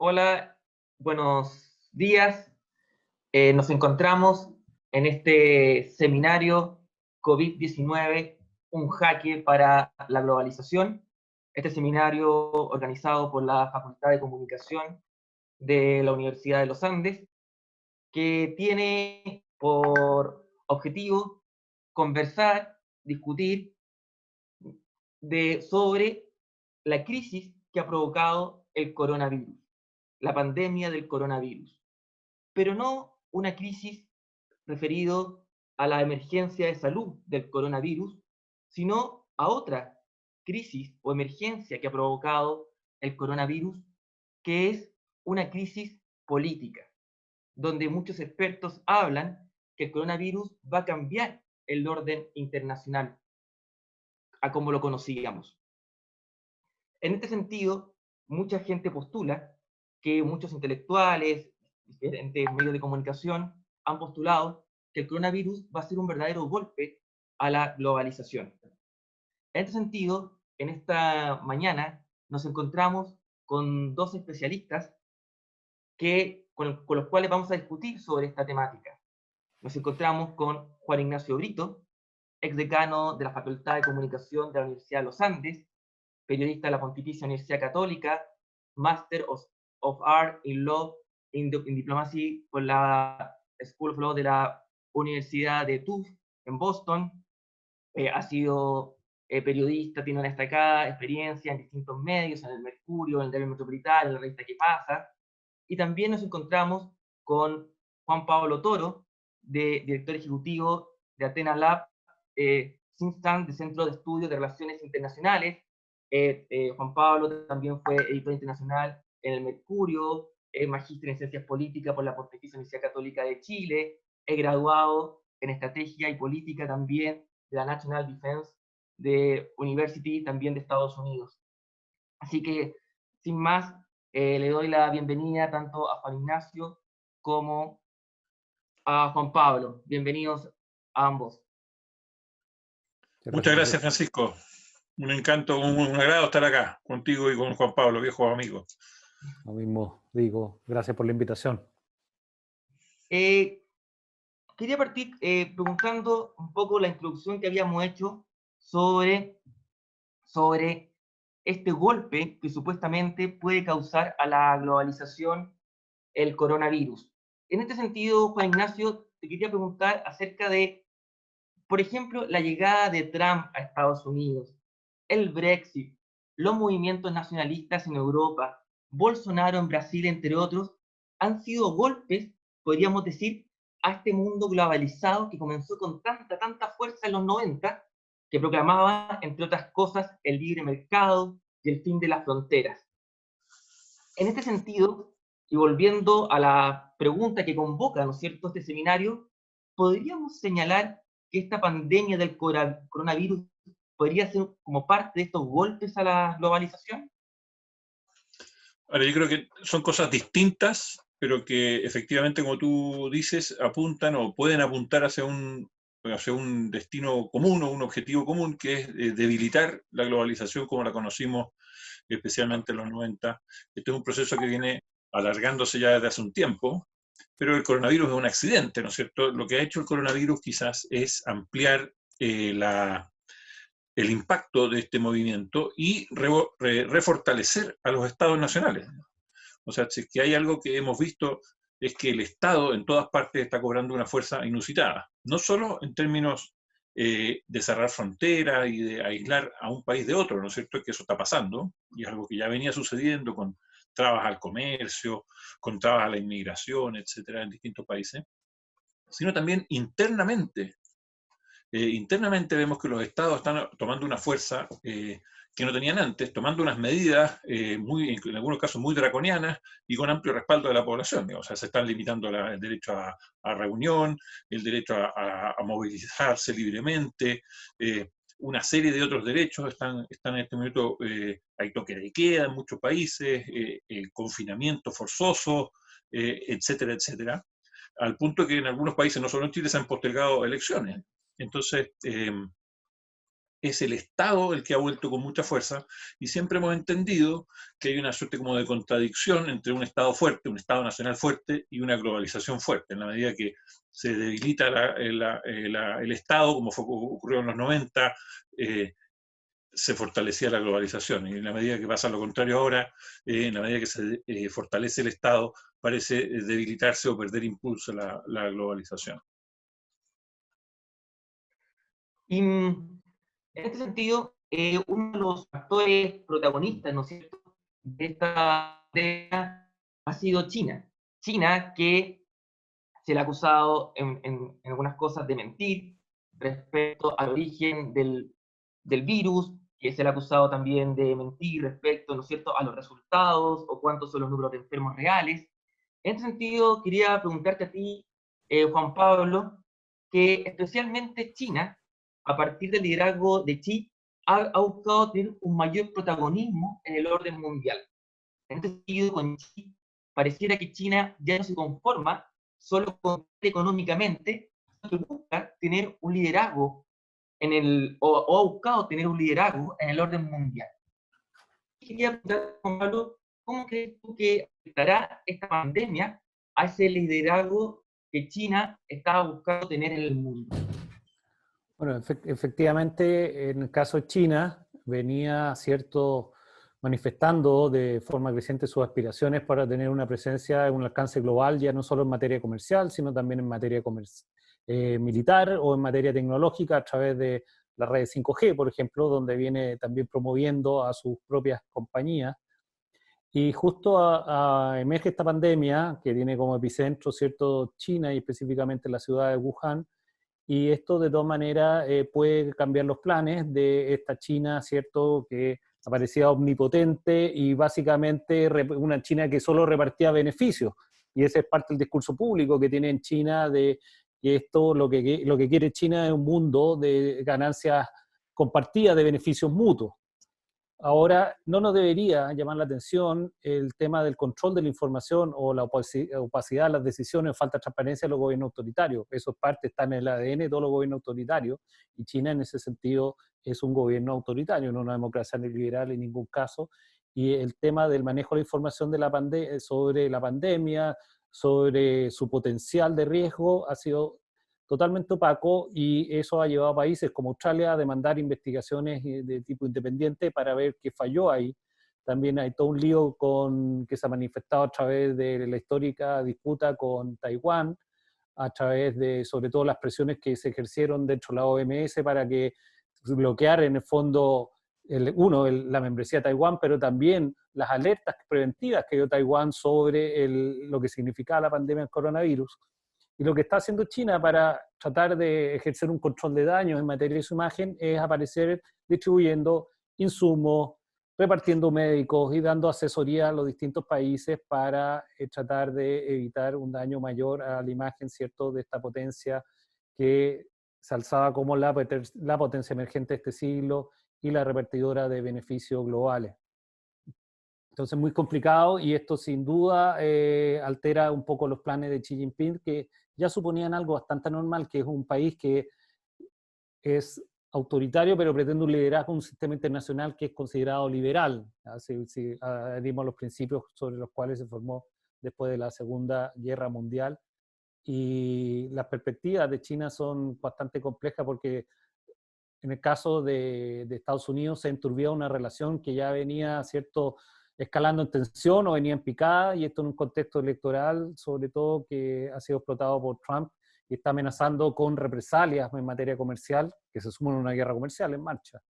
Hola, buenos días. Nos encontramos en este seminario COVID-19, un jaque para la globalización. Este seminario organizado por la Facultad de Comunicación de la Universidad de los Andes, que tiene por objetivo conversar, discutir sobre la crisis que ha provocado el coronavirus, la pandemia del coronavirus, pero no una crisis referido a la emergencia de salud del coronavirus, sino a otra crisis o emergencia que ha provocado el coronavirus, que es una crisis política, donde muchos expertos hablan que el coronavirus va a cambiar el orden internacional a como lo conocíamos. En este sentido, mucha gente postula que muchos intelectuales, diferentes medios de comunicación, han postulado que el coronavirus va a ser un verdadero golpe a la globalización. En este sentido, en esta mañana nos encontramos con dos especialistas con los cuales vamos a discutir sobre esta temática. Nos encontramos con Juan Ignacio Brito, exdecano de la Facultad de Comunicación de la Universidad de los Andes, periodista de la Pontificia Universidad Católica, Master of Art in Law in Diplomacy por la School of Law de la Universidad de Tufts en Boston. Ha sido periodista, tiene una destacada experiencia en distintos medios, en el Mercurio, en el Diario Metropolitano, en la revista ¿Qué pasa? Y también nos encontramos con Juan Pablo Toro, director ejecutivo de Athena Lab, think tank de Centro de Estudios de Relaciones Internacionales. Juan Pablo también fue editor internacional en el Mercurio, magíster en Ciencias Políticas por la Pontificia Universidad Católica de Chile, graduado en Estrategia y Política también de la National Defense de University, también de Estados Unidos. Así que, sin más, le doy la bienvenida tanto a Juan Ignacio como a Juan Pablo. Bienvenidos a ambos. Muchas gracias, Francisco. Un encanto, un agrado estar acá contigo y con Juan Pablo, viejos amigos. Lo mismo digo, gracias por la invitación. Quería partir preguntando un poco la introducción que habíamos hecho sobre este golpe que supuestamente puede causar a la globalización el coronavirus. En este sentido, Juan Ignacio, te quería preguntar acerca de, por ejemplo, la llegada de Trump a Estados Unidos, el Brexit, los movimientos nacionalistas en Europa, Bolsonaro en Brasil, entre otros, han sido golpes, podríamos decir, a este mundo globalizado que comenzó con tanta fuerza en los 90, que proclamaba, entre otras cosas, el libre mercado y el fin de las fronteras. En este sentido, y volviendo a la pregunta que convoca, ¿no es cierto?, este seminario, ¿podríamos señalar que esta pandemia del coronavirus podría ser como parte de estos golpes a la globalización? Ahora, yo creo que son cosas distintas, pero que efectivamente, como tú dices, apuntan o pueden apuntar hacia un destino común o un objetivo común, que es debilitar la globalización como la conocimos, especialmente en los 90. Este es un proceso que viene alargándose ya desde hace un tiempo, pero el coronavirus es un accidente, ¿no es cierto? Lo que ha hecho el coronavirus quizás es ampliar el impacto de este movimiento y refortalecer a los estados nacionales. O sea, si es que hay algo que hemos visto es que el Estado en todas partes está cobrando una fuerza inusitada, no solo en términos de cerrar fronteras y de aislar a un país de otro, ¿no es cierto? Que eso está pasando, y es algo que ya venía sucediendo con trabas al comercio, con trabas a la inmigración, etcétera, en distintos países, sino también internamente. Internamente vemos que los estados están tomando una fuerza que no tenían antes, tomando unas medidas, en algunos casos muy draconianas y con amplio respaldo de la población. O sea, se están limitando el derecho a reunión, el derecho a movilizarse libremente, una serie de otros derechos están en este momento, hay toque de queda en muchos países, confinamiento forzoso, etcétera, etcétera, al punto que en algunos países, no solo en Chile, se han postergado elecciones. Entonces, es el Estado el que ha vuelto con mucha fuerza, y siempre hemos entendido que hay una suerte como de contradicción entre un Estado fuerte, un Estado nacional fuerte y una globalización fuerte, en la medida que se debilita el Estado, como ocurrió en los 90, se fortalecía la globalización, y en la medida que pasa lo contrario ahora, en la medida que se fortalece el Estado, parece debilitarse o perder impulso la globalización. Y en este sentido, uno de los actores protagonistas, ¿no es cierto?, de esta pandemia ha sido China. China, que se le ha acusado en algunas cosas de mentir respecto al origen del virus, que se le ha acusado también de mentir respecto, ¿no es cierto?, a los resultados o cuántos son los números de enfermos reales. En este sentido, quería preguntarte a ti, Juan Pablo, que especialmente China, a partir del liderazgo de Xi, ha buscado tener un mayor protagonismo en el orden mundial. En este sentido, con Xi, pareciera que China ya no se conforma solo con económicamente, sino que busca tener un liderazgo o ha buscado tener un liderazgo en el orden mundial. Quería preguntar, Juan Pablo, ¿cómo crees tú que afectará esta pandemia a ese liderazgo que China estaba buscando tener en el mundo? Bueno, efectivamente, en el caso de China, venía, cierto, manifestando de forma creciente sus aspiraciones para tener una presencia en un alcance global, ya no solo en materia comercial, sino también en materia militar o en materia tecnológica a través de la red 5G, por ejemplo, donde viene también promoviendo a sus propias compañías. Y justo emerge esta pandemia que tiene como epicentro, cierto, China y específicamente la ciudad de Wuhan. Y esto de todas maneras puede cambiar los planes de esta China, ¿cierto?, que aparecía omnipotente y básicamente una China que solo repartía beneficios. Y ese es parte del discurso público que tiene en China de que esto, lo que quiere China es un mundo de ganancias compartidas, de beneficios mutuos. Ahora, no nos debería llamar la atención el tema del control de la información o la opacidad de las decisiones, falta de transparencia de los gobiernos autoritarios. Eso es parte, está en el ADN de todos los gobiernos autoritarios, y China en ese sentido es un gobierno autoritario, no una democracia liberal en ningún caso. Y el tema del manejo de la información de sobre la pandemia, sobre su potencial de riesgo, ha sido totalmente opaco, y eso ha llevado a países como Australia a demandar investigaciones de tipo independiente para ver qué falló ahí. También hay todo un lío que se ha manifestado a través de la histórica disputa con Taiwán, a través de sobre todo las presiones que se ejercieron dentro de la OMS para que bloquear en el fondo la membresía de Taiwán, pero también las alertas preventivas que dio Taiwán sobre lo que significaba la pandemia del coronavirus. Y lo que está haciendo China para tratar de ejercer un control de daños en materia de su imagen es aparecer distribuyendo insumos, repartiendo médicos y dando asesoría a los distintos países para tratar de evitar un daño mayor a la imagen, ¿cierto?, de esta potencia que se alzaba como la potencia emergente de este siglo y la repartidora de beneficios globales. Entonces, muy complicado, y esto sin duda altera un poco los planes de Xi Jinping, que ya suponían algo bastante normal, que es un país que es autoritario, pero pretende un liderazgo, un sistema internacional que es considerado liberal, si adherimos a los principios sobre los cuales se formó después de la Segunda Guerra Mundial. Y las perspectivas de China son bastante complejas porque en el caso de Estados Unidos se enturbió una relación que ya venía, ¿cierto?, escalando en tensión o venía en picada, y esto en un contexto electoral, sobre todo, que ha sido explotado por Trump y está amenazando con represalias en materia comercial, que se suman a una guerra comercial en marcha,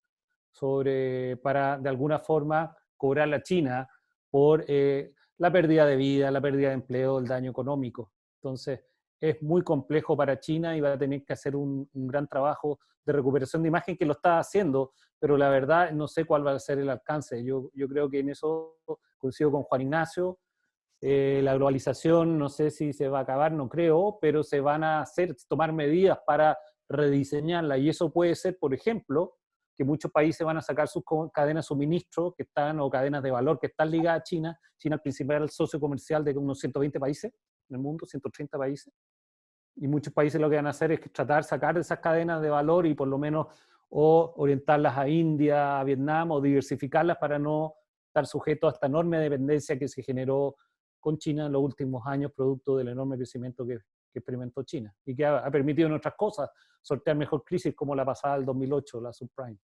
para de alguna forma cobrar a China por la pérdida de vida, la pérdida de empleo, el daño económico. Entonces, es muy complejo para China y va a tener que hacer un gran trabajo de recuperación de imagen, que lo está haciendo, pero la verdad no sé cuál va a ser el alcance. Yo creo que en eso coincido con Juan Ignacio. La globalización no sé si se va a acabar, no creo, pero se van a tomar medidas para rediseñarla, y eso puede ser, por ejemplo, que muchos países van a sacar sus cadenas de suministro o cadenas de valor que están ligadas a China. China es el principal socio comercial de unos 120 países en el mundo, 130 países. Y muchos países lo que van a hacer es tratar de sacar esas cadenas de valor y por lo menos o orientarlas a India, a Vietnam, o diversificarlas para no estar sujetos a esta enorme dependencia que se generó con China en los últimos años, producto del enorme crecimiento que experimentó China y que ha permitido en otras cosas sortear mejor crisis como la pasada del 2008, la subprime.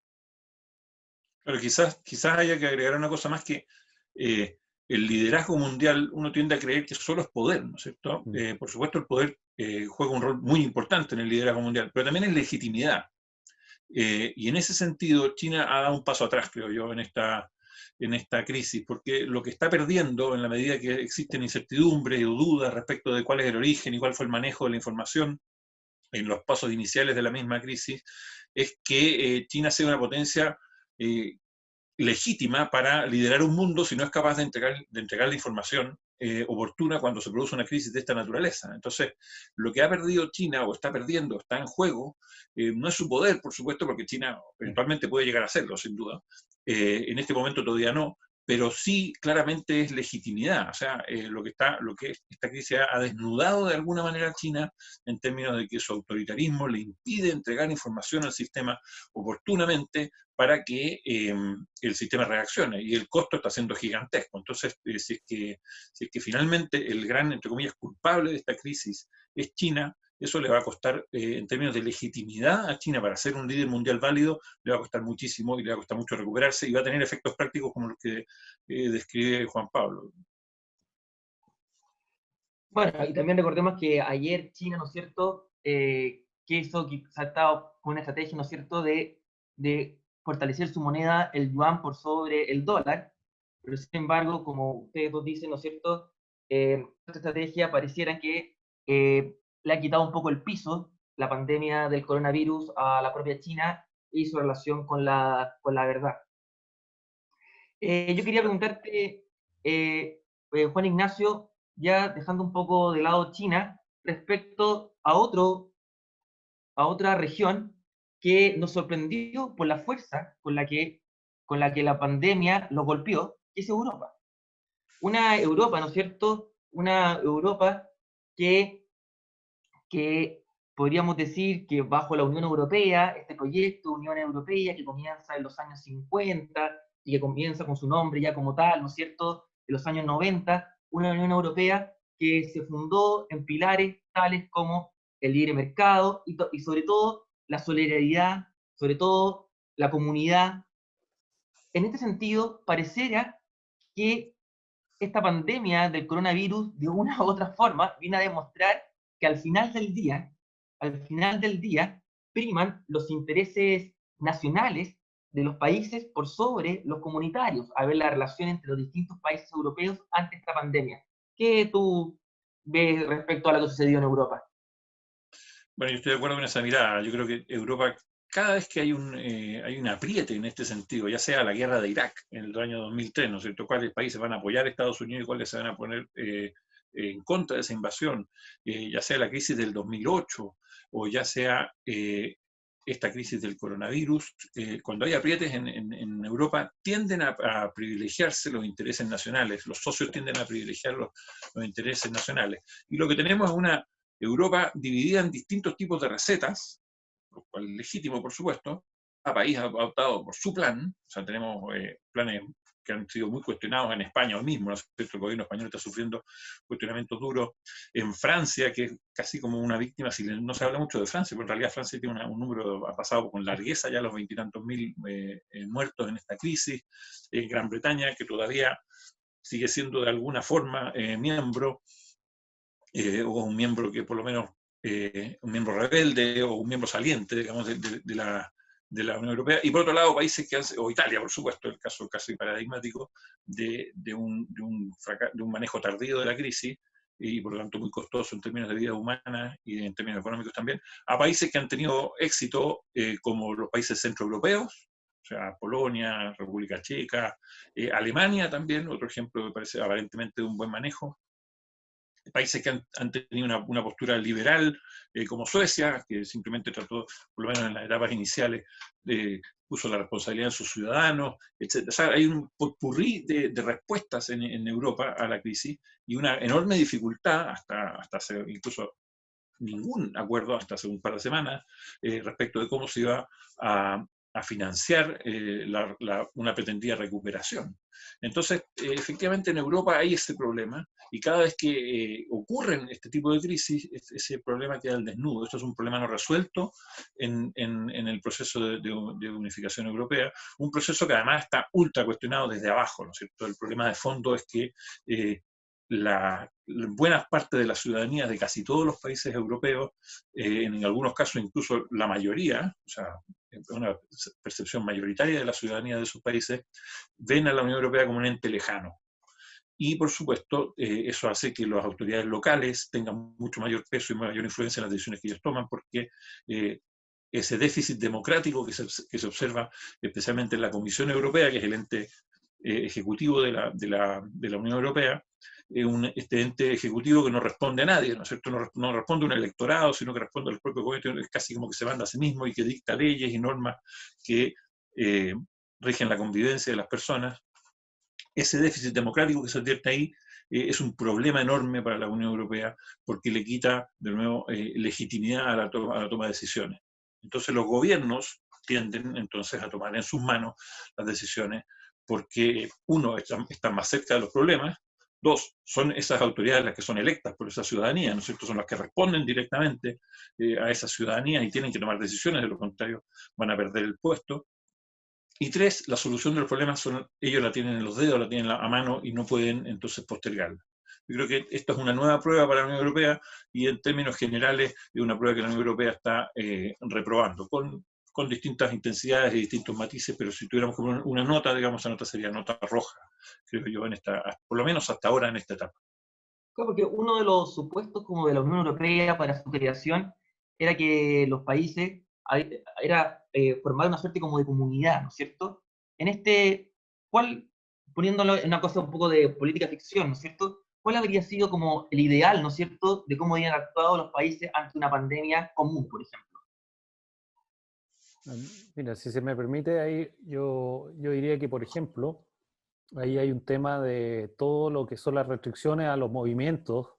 Pero quizás haya que agregar una cosa más que el liderazgo mundial, uno tiende a creer que solo es poder, ¿no es cierto? Por supuesto, el poder juega un rol muy importante en el liderazgo mundial, pero también es legitimidad. Y en ese sentido, China ha dado un paso atrás, creo yo, en esta crisis, porque lo que está perdiendo en la medida que existen incertidumbres o dudas respecto de cuál es el origen y cuál fue el manejo de la información en los pasos iniciales de la misma crisis, es que China sea una potencia legítima para liderar un mundo si no es capaz de entregar la información oportuna cuando se produce una crisis de esta naturaleza. Entonces, lo que ha perdido China, o está perdiendo, está en juego, no es su poder, por supuesto, porque China eventualmente puede llegar a hacerlo, sin duda. En este momento todavía no, pero sí claramente es legitimidad. O sea, lo que esta crisis ha desnudado de alguna manera a China en términos de que su autoritarismo le impide entregar información al sistema oportunamente para que el sistema reaccione, y el costo está siendo gigantesco. Entonces, si es que finalmente el gran, entre comillas, culpable de esta crisis es China, eso le va a costar, en términos de legitimidad a China para ser un líder mundial válido, le va a costar muchísimo y le va a costar mucho recuperarse, y va a tener efectos prácticos como los que describe Juan Pablo. Bueno, y también recordemos que ayer China, ¿no es cierto?, que hizo, que ha estado con una estrategia, ¿no es cierto?, de fortalecer su moneda, el yuan, por sobre el dólar, pero sin embargo, como ustedes dos dicen, ¿no es cierto?, esta estrategia pareciera que le ha quitado un poco el piso la pandemia del coronavirus a la propia China y su relación con la verdad. Yo quería preguntarte, Juan Ignacio, ya dejando un poco de lado China, respecto a otra región que nos sorprendió por la fuerza con la que la pandemia los golpeó, que es Europa. Una Europa, ¿no es cierto? Una Europa que podríamos decir que bajo la Unión Europea, este proyecto Unión Europea que comienza en los años 50 y que comienza con su nombre ya como tal, ¿no es cierto?, en los años 90, una Unión Europea que se fundó en pilares tales como el libre mercado y sobre todo la solidaridad, sobre todo la comunidad. En este sentido, pareciera que esta pandemia del coronavirus, de una u otra forma, viene a demostrar que al final del día, priman los intereses nacionales de los países por sobre los comunitarios, a ver la relación entre los distintos países europeos ante esta pandemia. ¿Qué tú ves respecto a lo que sucedió en Europa? Bueno, yo estoy de acuerdo con esa mirada. Yo creo que Europa, cada vez que hay un apriete en este sentido, ya sea la guerra de Irak en el año 2003, ¿no es cierto?, cuáles países van a apoyar a Estados Unidos y cuáles se van a poner en contra de esa invasión, ya sea la crisis del 2008 o ya sea esta crisis del coronavirus, cuando hay aprietes en Europa, tienden a privilegiarse los intereses nacionales, los socios tienden a privilegiar los intereses nacionales. Y lo que tenemos es una Europa dividida en distintos tipos de recetas, lo cual es legítimo, por supuesto. Cada país ha optado por su plan, o sea, tenemos planes que han sido muy cuestionados en España hoy mismo, ¿no es cierto? El gobierno español está sufriendo cuestionamientos duros. En Francia, que es casi como una víctima, no se habla mucho de Francia, pero en realidad Francia tiene un número, ha pasado con largueza ya los 20 y tantos mil muertos en esta crisis. En Gran Bretaña, que todavía sigue siendo de alguna forma miembro, o un miembro que por lo menos, un miembro rebelde o un miembro saliente, digamos, de la Unión Europea, y por otro lado países o Italia, por supuesto, el caso casi paradigmático de un manejo tardío de la crisis, y por lo tanto muy costoso en términos de vida humana y en términos económicos también, a países que han tenido éxito, como los países centroeuropeos, o sea, Polonia, República Checa, Alemania también, otro ejemplo que parece aparentemente de un buen manejo. Países que han tenido una postura liberal, como Suecia, que simplemente trató, por lo menos en las etapas iniciales, puso la responsabilidad en sus ciudadanos, etc. O sea, hay un potpurrí de respuestas en Europa a la crisis y una enorme dificultad, hasta incluso ningún acuerdo hasta hace un par de semanas respecto de cómo se iba a financiar una pretendida recuperación. Entonces, efectivamente en Europa hay ese problema y cada vez que ocurren este tipo de crisis, ese problema queda al desnudo. Esto es un problema no resuelto en el proceso de unificación europea, un proceso que además está ultra cuestionado desde abajo, ¿no es cierto? El problema de fondo es que buena parte de la ciudadanía de casi todos los países europeos, en algunos casos incluso la mayoría, o sea, una percepción mayoritaria de la ciudadanía de esos países, ven a la Unión Europea como un ente lejano. Y por supuesto, eso hace que las autoridades locales tengan mucho mayor peso y mayor influencia en las decisiones que ellos toman, porque ese déficit democrático que se observa especialmente en la Comisión Europea, que es el ente ejecutivo de la Unión Europea, este ente ejecutivo que no responde a nadie, ¿no es cierto? No responde a un electorado, sino que responde a los propios gobiernos, es casi como que se manda a sí mismo y que dicta leyes y normas que rigen la convivencia de las personas. Ese déficit democrático que se advierte ahí es un problema enorme para la Unión Europea porque le quita, de nuevo, legitimidad a la toma de decisiones. Entonces los gobiernos tienden entonces a tomar en sus manos las decisiones porque, uno, están más cerca de los problemas, dos, son esas autoridades las que son electas por esa ciudadanía, ¿no es cierto? Son las que responden directamente a esa ciudadanía y tienen que tomar decisiones, de lo contrario van a perder el puesto. Y tres, la solución de los problemas ellos la tienen en los dedos, la tienen a mano y no pueden entonces postergarla. Yo creo que esta es una nueva prueba para la Unión Europea y en términos generales es una prueba que la Unión Europea está reprobando, con distintas intensidades y distintos matices, pero si tuviéramos una nota, digamos, esa nota sería nota roja, creo yo, por lo menos hasta ahora en esta etapa. Claro, porque uno de los supuestos como de la Unión Europea para su creación era que los países era formar una suerte como de comunidad, ¿no es cierto? En poniéndolo en una cosa un poco de política ficción, ¿no es cierto? ¿Cuál habría sido como el ideal, ¿no es cierto?, de cómo habrían actuado los países ante una pandemia común, por ejemplo? Mira, si se me permite, ahí yo diría que, por ejemplo, ahí hay un tema de todo lo que son las restricciones a los movimientos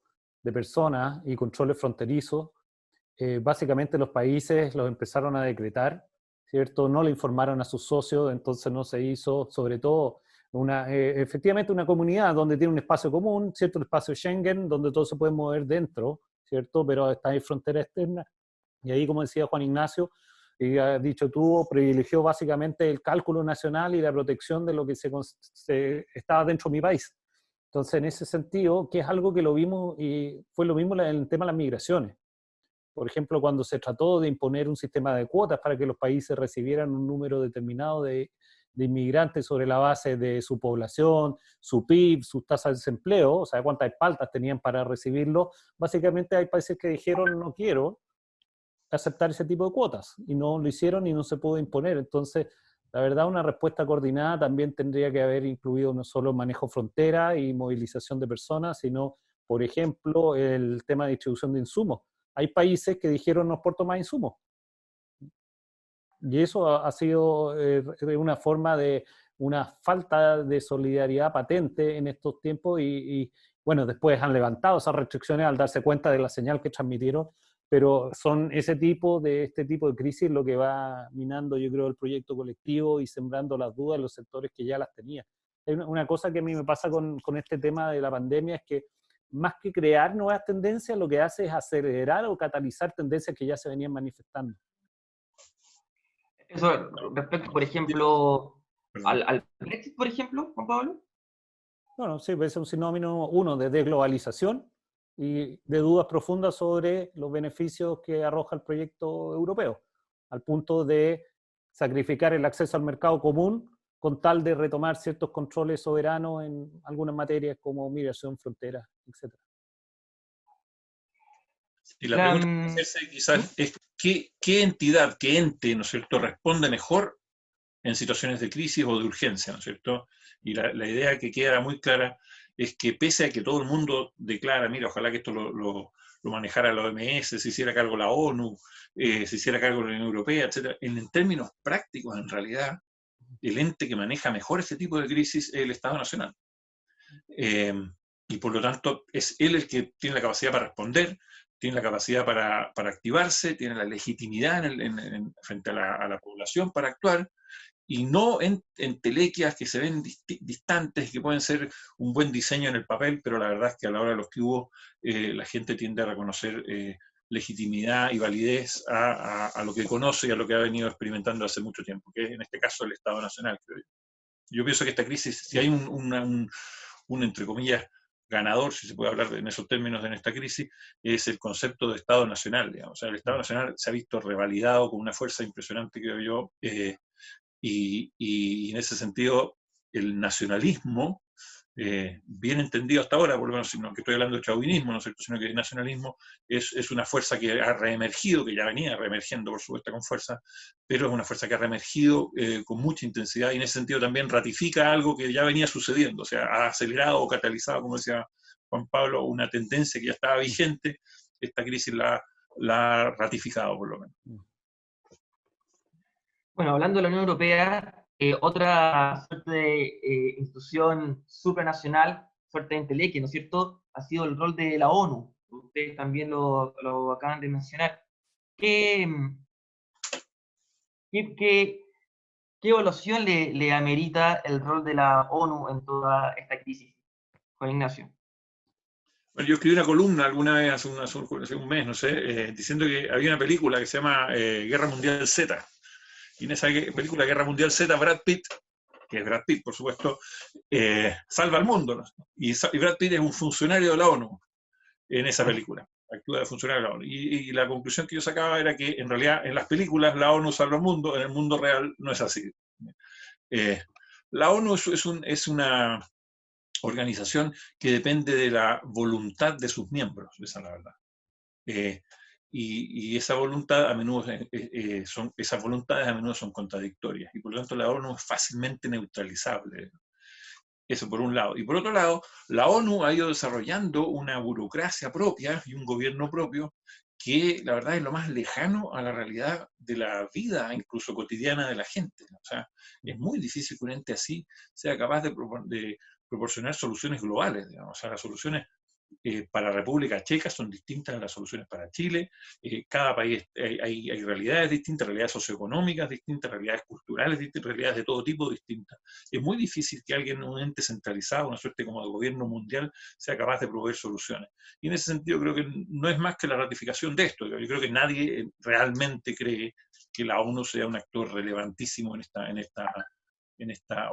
de personas y controles fronterizos. Básicamente los países los empezaron a decretar, ¿cierto? No le informaron a sus socios, entonces no se hizo, sobre todo, efectivamente una comunidad donde tiene un espacio común, ¿cierto? El espacio Schengen, donde todos se pueden mover dentro, ¿cierto? Pero está en frontera externa. Y ahí, como decía Juan Ignacio, y ha dicho tú, privilegió básicamente el cálculo nacional y la protección de lo que estaba dentro de mi país. Entonces, en ese sentido, que es algo que lo vimos y fue lo mismo en el tema de las migraciones. Por ejemplo, cuando se trató de imponer un sistema de cuotas para que los países recibieran un número determinado de inmigrantes sobre la base de su población, su PIB, sus tasas de desempleo, o sea, cuántas espaldas tenían para recibirlo, básicamente hay países que dijeron no quiero aceptar ese tipo de cuotas y no lo hicieron y no se pudo imponer. Entonces, la verdad, una respuesta coordinada también tendría que haber incluido no solo manejo frontera y movilización de personas, sino, por ejemplo, el tema de distribución de insumos. Hay países que dijeron no exporto más insumos. Y eso ha sido una forma de una falta de solidaridad patente en estos tiempos y bueno, después han levantado esas restricciones al darse cuenta de la señal que transmitieron, pero son este tipo de crisis lo que va minando, yo creo, el proyecto colectivo y sembrando las dudas en los sectores que ya las tenían. Hay una cosa que a mí me pasa con este tema de la pandemia es que más que crear nuevas tendencias, lo que hace es acelerar o catalizar tendencias que ya se venían manifestando. Eso respecto, por ejemplo, al Brexit, por ejemplo, Juan Pablo. Bueno, sí, es un sinónimo, uno, de desglobalización y de dudas profundas sobre los beneficios que arroja el proyecto europeo, al punto de sacrificar el acceso al mercado común con tal de retomar ciertos controles soberanos en algunas materias como migración, fronteras, etc. Y la pregunta que hacerse quizás es ¿qué entidad, qué ente, ¿no es cierto?, responde mejor en situaciones de crisis o de urgencia, ¿no es cierto? Y la idea que queda muy clara es que pese a que todo el mundo declara, mira, ojalá que esto lo manejara la OMS, se hiciera cargo la ONU, se hiciera cargo la Unión Europea, etc., en términos prácticos, en realidad, el ente que maneja mejor este tipo de crisis es el Estado Nacional. Y por lo tanto, es él el que tiene la capacidad para responder, tiene la capacidad para activarse, tiene la legitimidad frente a la población para actuar, y no en telequias que se ven distantes, que pueden ser un buen diseño en el papel, pero la verdad es que a la hora de los que hubo, la gente tiende a reconocer legitimidad y validez a lo que conoce y a lo que ha venido experimentando hace mucho tiempo, que es en este caso el Estado Nacional, creo yo. Yo pienso que esta crisis, si hay un entre comillas, ganador, si se puede hablar en esos términos en esta crisis, es el concepto de Estado Nacional, digamos. O sea, el Estado Nacional se ha visto revalidado con una fuerza impresionante, creo yo, y en ese sentido el nacionalismo, bien entendido hasta ahora, por lo menos, no que estoy hablando de chauvinismo, ¿no es cierto?, sino que el nacionalismo es una fuerza que ha reemergido, que ya venía reemergiendo, por supuesto, con fuerza, pero es una fuerza que ha reemergido con mucha intensidad, y en ese sentido también ratifica algo que ya venía sucediendo, o sea, ha acelerado o catalizado, como decía Juan Pablo, una tendencia que ya estaba vigente. Esta crisis la ha ratificado, por lo menos. Bueno, hablando de la Unión Europea, otra suerte de institución supranacional, suerte de entelequia, ¿no es cierto?, ha sido el rol de la ONU. Ustedes también lo acaban de mencionar. ¿Qué, qué evaluación le amerita el rol de la ONU en toda esta crisis, Juan Ignacio? Bueno, yo escribí una columna alguna vez hace un mes, no sé, diciendo que había una película que se llama Guerra Mundial Z. Y en esa película Guerra Mundial Z, Brad Pitt, que es Brad Pitt, por supuesto, salva al mundo, ¿no? Y Brad Pitt es un funcionario de la ONU en esa película. Actúa de funcionario de la ONU. Y la conclusión que yo sacaba era que en realidad en las películas la ONU salva al mundo, en el mundo real no es así. La ONU es una organización que depende de la voluntad de sus miembros, esa es la verdad. Y esa voluntad a menudo esas voluntades a menudo son contradictorias, y por lo tanto la ONU es fácilmente neutralizable. Eso por un lado. Y por otro lado, la ONU ha ido desarrollando una burocracia propia y un gobierno propio que la verdad es lo más lejano a la realidad de la vida, incluso cotidiana, de la gente. O sea, es muy difícil que un ente así sea capaz de proporcionar soluciones globales, digamos. O sea, las soluciones para la República Checa son distintas a las soluciones para Chile. Cada país hay realidades distintas, realidades socioeconómicas distintas, realidades culturales distintas, realidades de todo tipo distintas. Es muy difícil que alguien, un ente centralizado, una suerte como de gobierno mundial, sea capaz de proveer soluciones. Y en ese sentido creo que no es más que la ratificación de esto. Yo creo que nadie realmente cree que la ONU sea un actor relevantísimo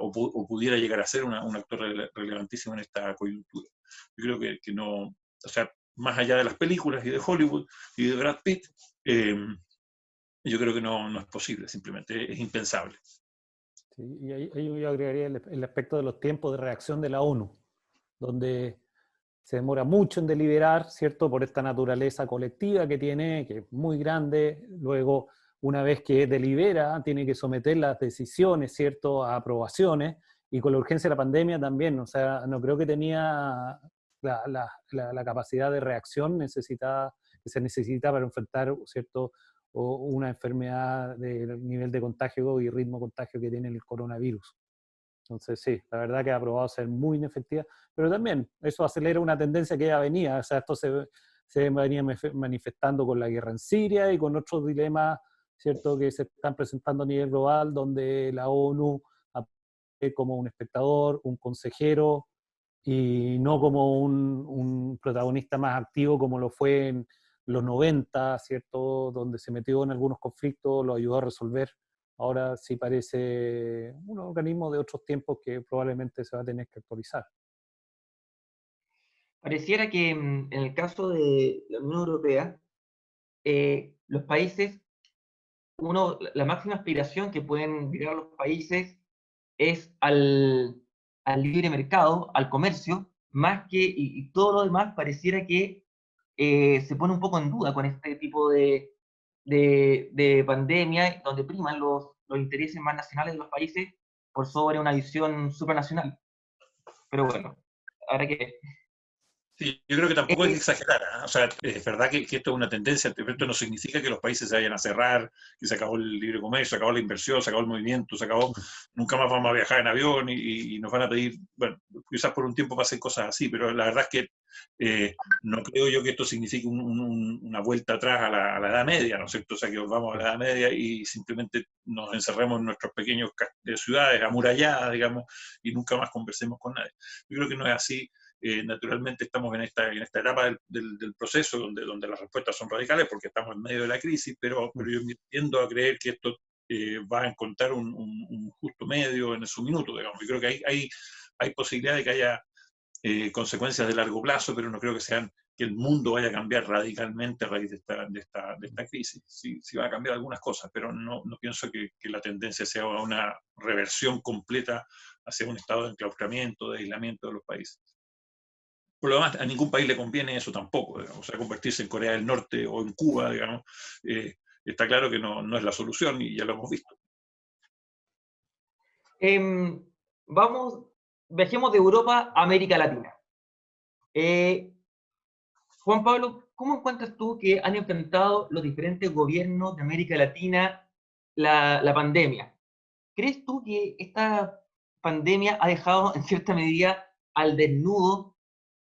o pudiera llegar a ser un actor relevantísimo en esta coyuntura. Yo creo que no, o sea, más allá de las películas y de Hollywood y de Brad Pitt, yo creo que no es posible, simplemente es impensable. Sí, y ahí yo agregaría el aspecto de los tiempos de reacción de la ONU, donde se demora mucho en deliberar, ¿cierto? Por esta naturaleza colectiva que tiene, que es muy grande. Luego, una vez que delibera, tiene que someter las decisiones, ¿cierto?, a aprobaciones. Y con la urgencia de la pandemia también, o sea, no creo que tenía la capacidad de reacción que se necesita para enfrentar, ¿cierto?, o una enfermedad del nivel de contagio y ritmo de contagio que tiene el coronavirus. Entonces, sí, la verdad que ha probado ser muy inefectiva, pero también eso acelera una tendencia que ya venía. O sea, esto se venía manifestando con la guerra en Siria y con otros dilemas, ¿cierto?, que se están presentando a nivel global, donde la ONU aparece como un espectador, un consejero, y no como un protagonista más activo como lo fue en los 90, ¿cierto?, donde se metió en algunos conflictos, lo ayudó a resolver. Ahora sí parece un organismo de otros tiempos que probablemente se va a tener que actualizar. Pareciera que en el caso de la Unión Europea, los países, la máxima aspiración que pueden llegar los países es al libre mercado, al comercio, más que, y todo lo demás pareciera que se pone un poco en duda con este tipo de pandemia, donde priman los intereses más nacionales de los países por sobre una visión supranacional. Pero bueno, habrá que ver. Sí, yo creo que tampoco hay que exagerar, ¿eh? O sea, es verdad que esto es una tendencia, pero esto no significa que los países se vayan a cerrar, que se acabó el libre comercio, se acabó la inversión, se acabó el movimiento, se acabó, nunca más vamos a viajar en avión y nos van a pedir, bueno, quizás por un tiempo pasen cosas así, pero la verdad es que no creo yo que esto signifique una vuelta atrás a la Edad Media, ¿no es cierto? O sea, que volvamos a la Edad Media y simplemente nos encerremos en nuestros pequeños ciudades amuralladas, digamos, y nunca más conversemos con nadie. Yo creo que no es así. Naturalmente estamos en esta etapa del proceso donde las respuestas son radicales porque estamos en medio de la crisis, pero yo tiendo a creer que esto va a encontrar un justo medio en su minuto, digamos. Yo creo que hay posibilidad de que haya consecuencias de largo plazo, pero no creo que el mundo vaya a cambiar radicalmente a raíz de esta crisis. Sí, sí va a cambiar algunas cosas, pero no pienso que la tendencia sea una reversión completa hacia un estado de enclaustramiento, de aislamiento de los países. Por lo demás, a ningún país le conviene eso tampoco, digamos. O sea, convertirse en Corea del Norte o en Cuba, digamos, está claro que no es la solución y ya lo hemos visto. Viajemos de Europa a América Latina. Juan Pablo, ¿cómo encuentras tú que han enfrentado los diferentes gobiernos de América Latina la pandemia? ¿Crees tú que esta pandemia ha dejado en cierta medida al desnudo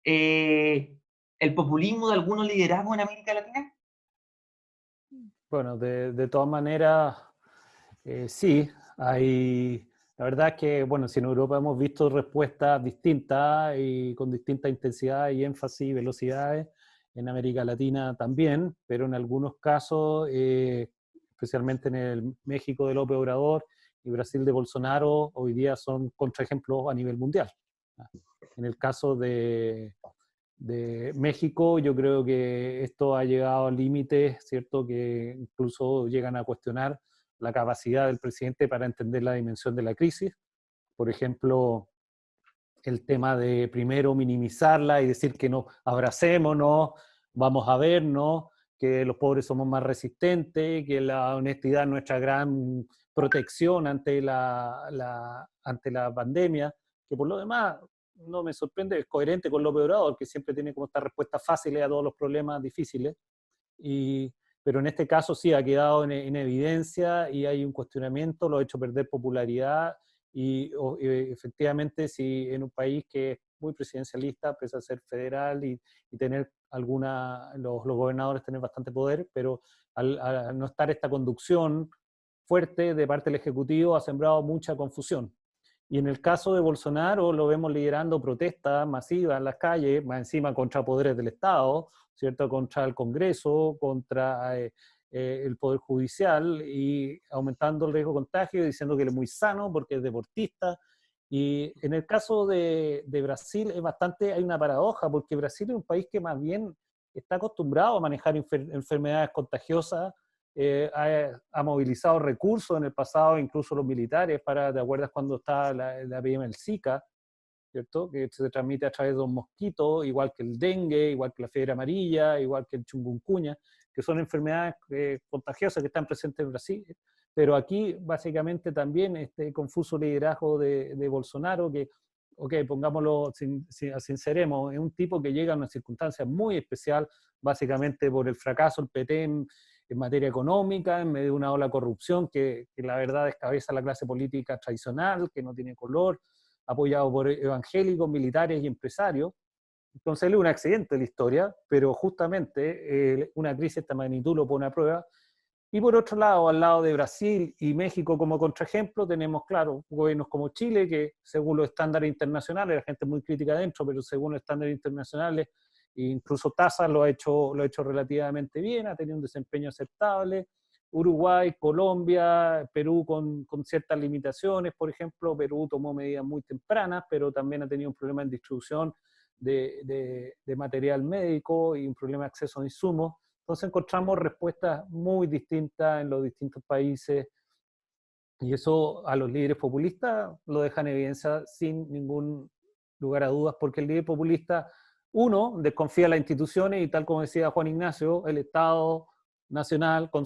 el populismo de algunos liderazgos en América Latina? Bueno, de todas maneras, sí, la verdad es que, bueno, si en Europa hemos visto respuestas distintas y con distinta intensidad y énfasis y velocidades, en América Latina también, pero en algunos casos, especialmente en el México de López Obrador y Brasil de Bolsonaro, hoy día son contraejemplos a nivel mundial. En el caso de México, yo creo que esto ha llegado a límites, ¿cierto?, que incluso llegan a cuestionar la capacidad del presidente para entender la dimensión de la crisis. Por ejemplo, el tema de primero minimizarla y decir que no, abracémonos, vamos a vernos, que los pobres somos más resistentes, que la honestidad es nuestra gran protección ante ante la pandemia, que por lo demás no me sorprende, es coherente con López Obrador, que siempre tiene como estas respuestas fáciles a todos los problemas difíciles, pero en este caso sí ha quedado en evidencia y hay un cuestionamiento, lo ha hecho perder popularidad y efectivamente si en un país que es muy presidencialista, pese a ser federal y tener los gobernadores tener bastante poder, pero al no estar esta conducción fuerte de parte del Ejecutivo ha sembrado mucha confusión. Y en el caso de Bolsonaro lo vemos liderando protestas masivas en las calles, más encima contra poderes del Estado, ¿cierto?, contra el Congreso, contra el Poder Judicial y aumentando el riesgo de contagio, diciendo que él es muy sano porque es deportista. Y en el caso de Brasil hay una paradoja, porque Brasil es un país que más bien está acostumbrado a manejar enfermedades contagiosas, ha movilizado recursos en el pasado, incluso los militares, ¿te acuerdas cuando estaba la epidemia del Zika, ¿cierto?, que se transmite a través de un mosquito, igual que el dengue, igual que la fiebre amarilla, igual que el chikungunya, que son enfermedades contagiosas que están presentes en Brasil. Pero aquí, básicamente, también este confuso liderazgo de Bolsonaro, que, ok, pongámoslo, sinceremos, es un tipo que llega a una circunstancia muy especial, básicamente por el fracaso del PT en materia económica, en medio de una ola de corrupción que la verdad descabeza la clase política tradicional, que no tiene color, apoyado por evangélicos, militares y empresarios. Entonces él es un accidente de la historia, pero justamente una crisis de esta magnitud lo pone a prueba. Y por otro lado, al lado de Brasil y México como contraejemplo, tenemos, claro, gobiernos como Chile, que según los estándares internacionales, la gente es muy crítica adentro, pero según los estándares internacionales, incluso Tasa lo ha hecho relativamente bien, ha tenido un desempeño aceptable. Uruguay, Colombia, Perú con ciertas limitaciones, por ejemplo, Perú tomó medidas muy tempranas, pero también ha tenido un problema en distribución de material médico y un problema de acceso a insumos. Entonces encontramos respuestas muy distintas en los distintos países y eso a los líderes populistas lo deja en evidencia sin ningún lugar a dudas, porque el líder populista, uno, desconfía de las instituciones y tal como decía Juan Ignacio, el Estado nacional con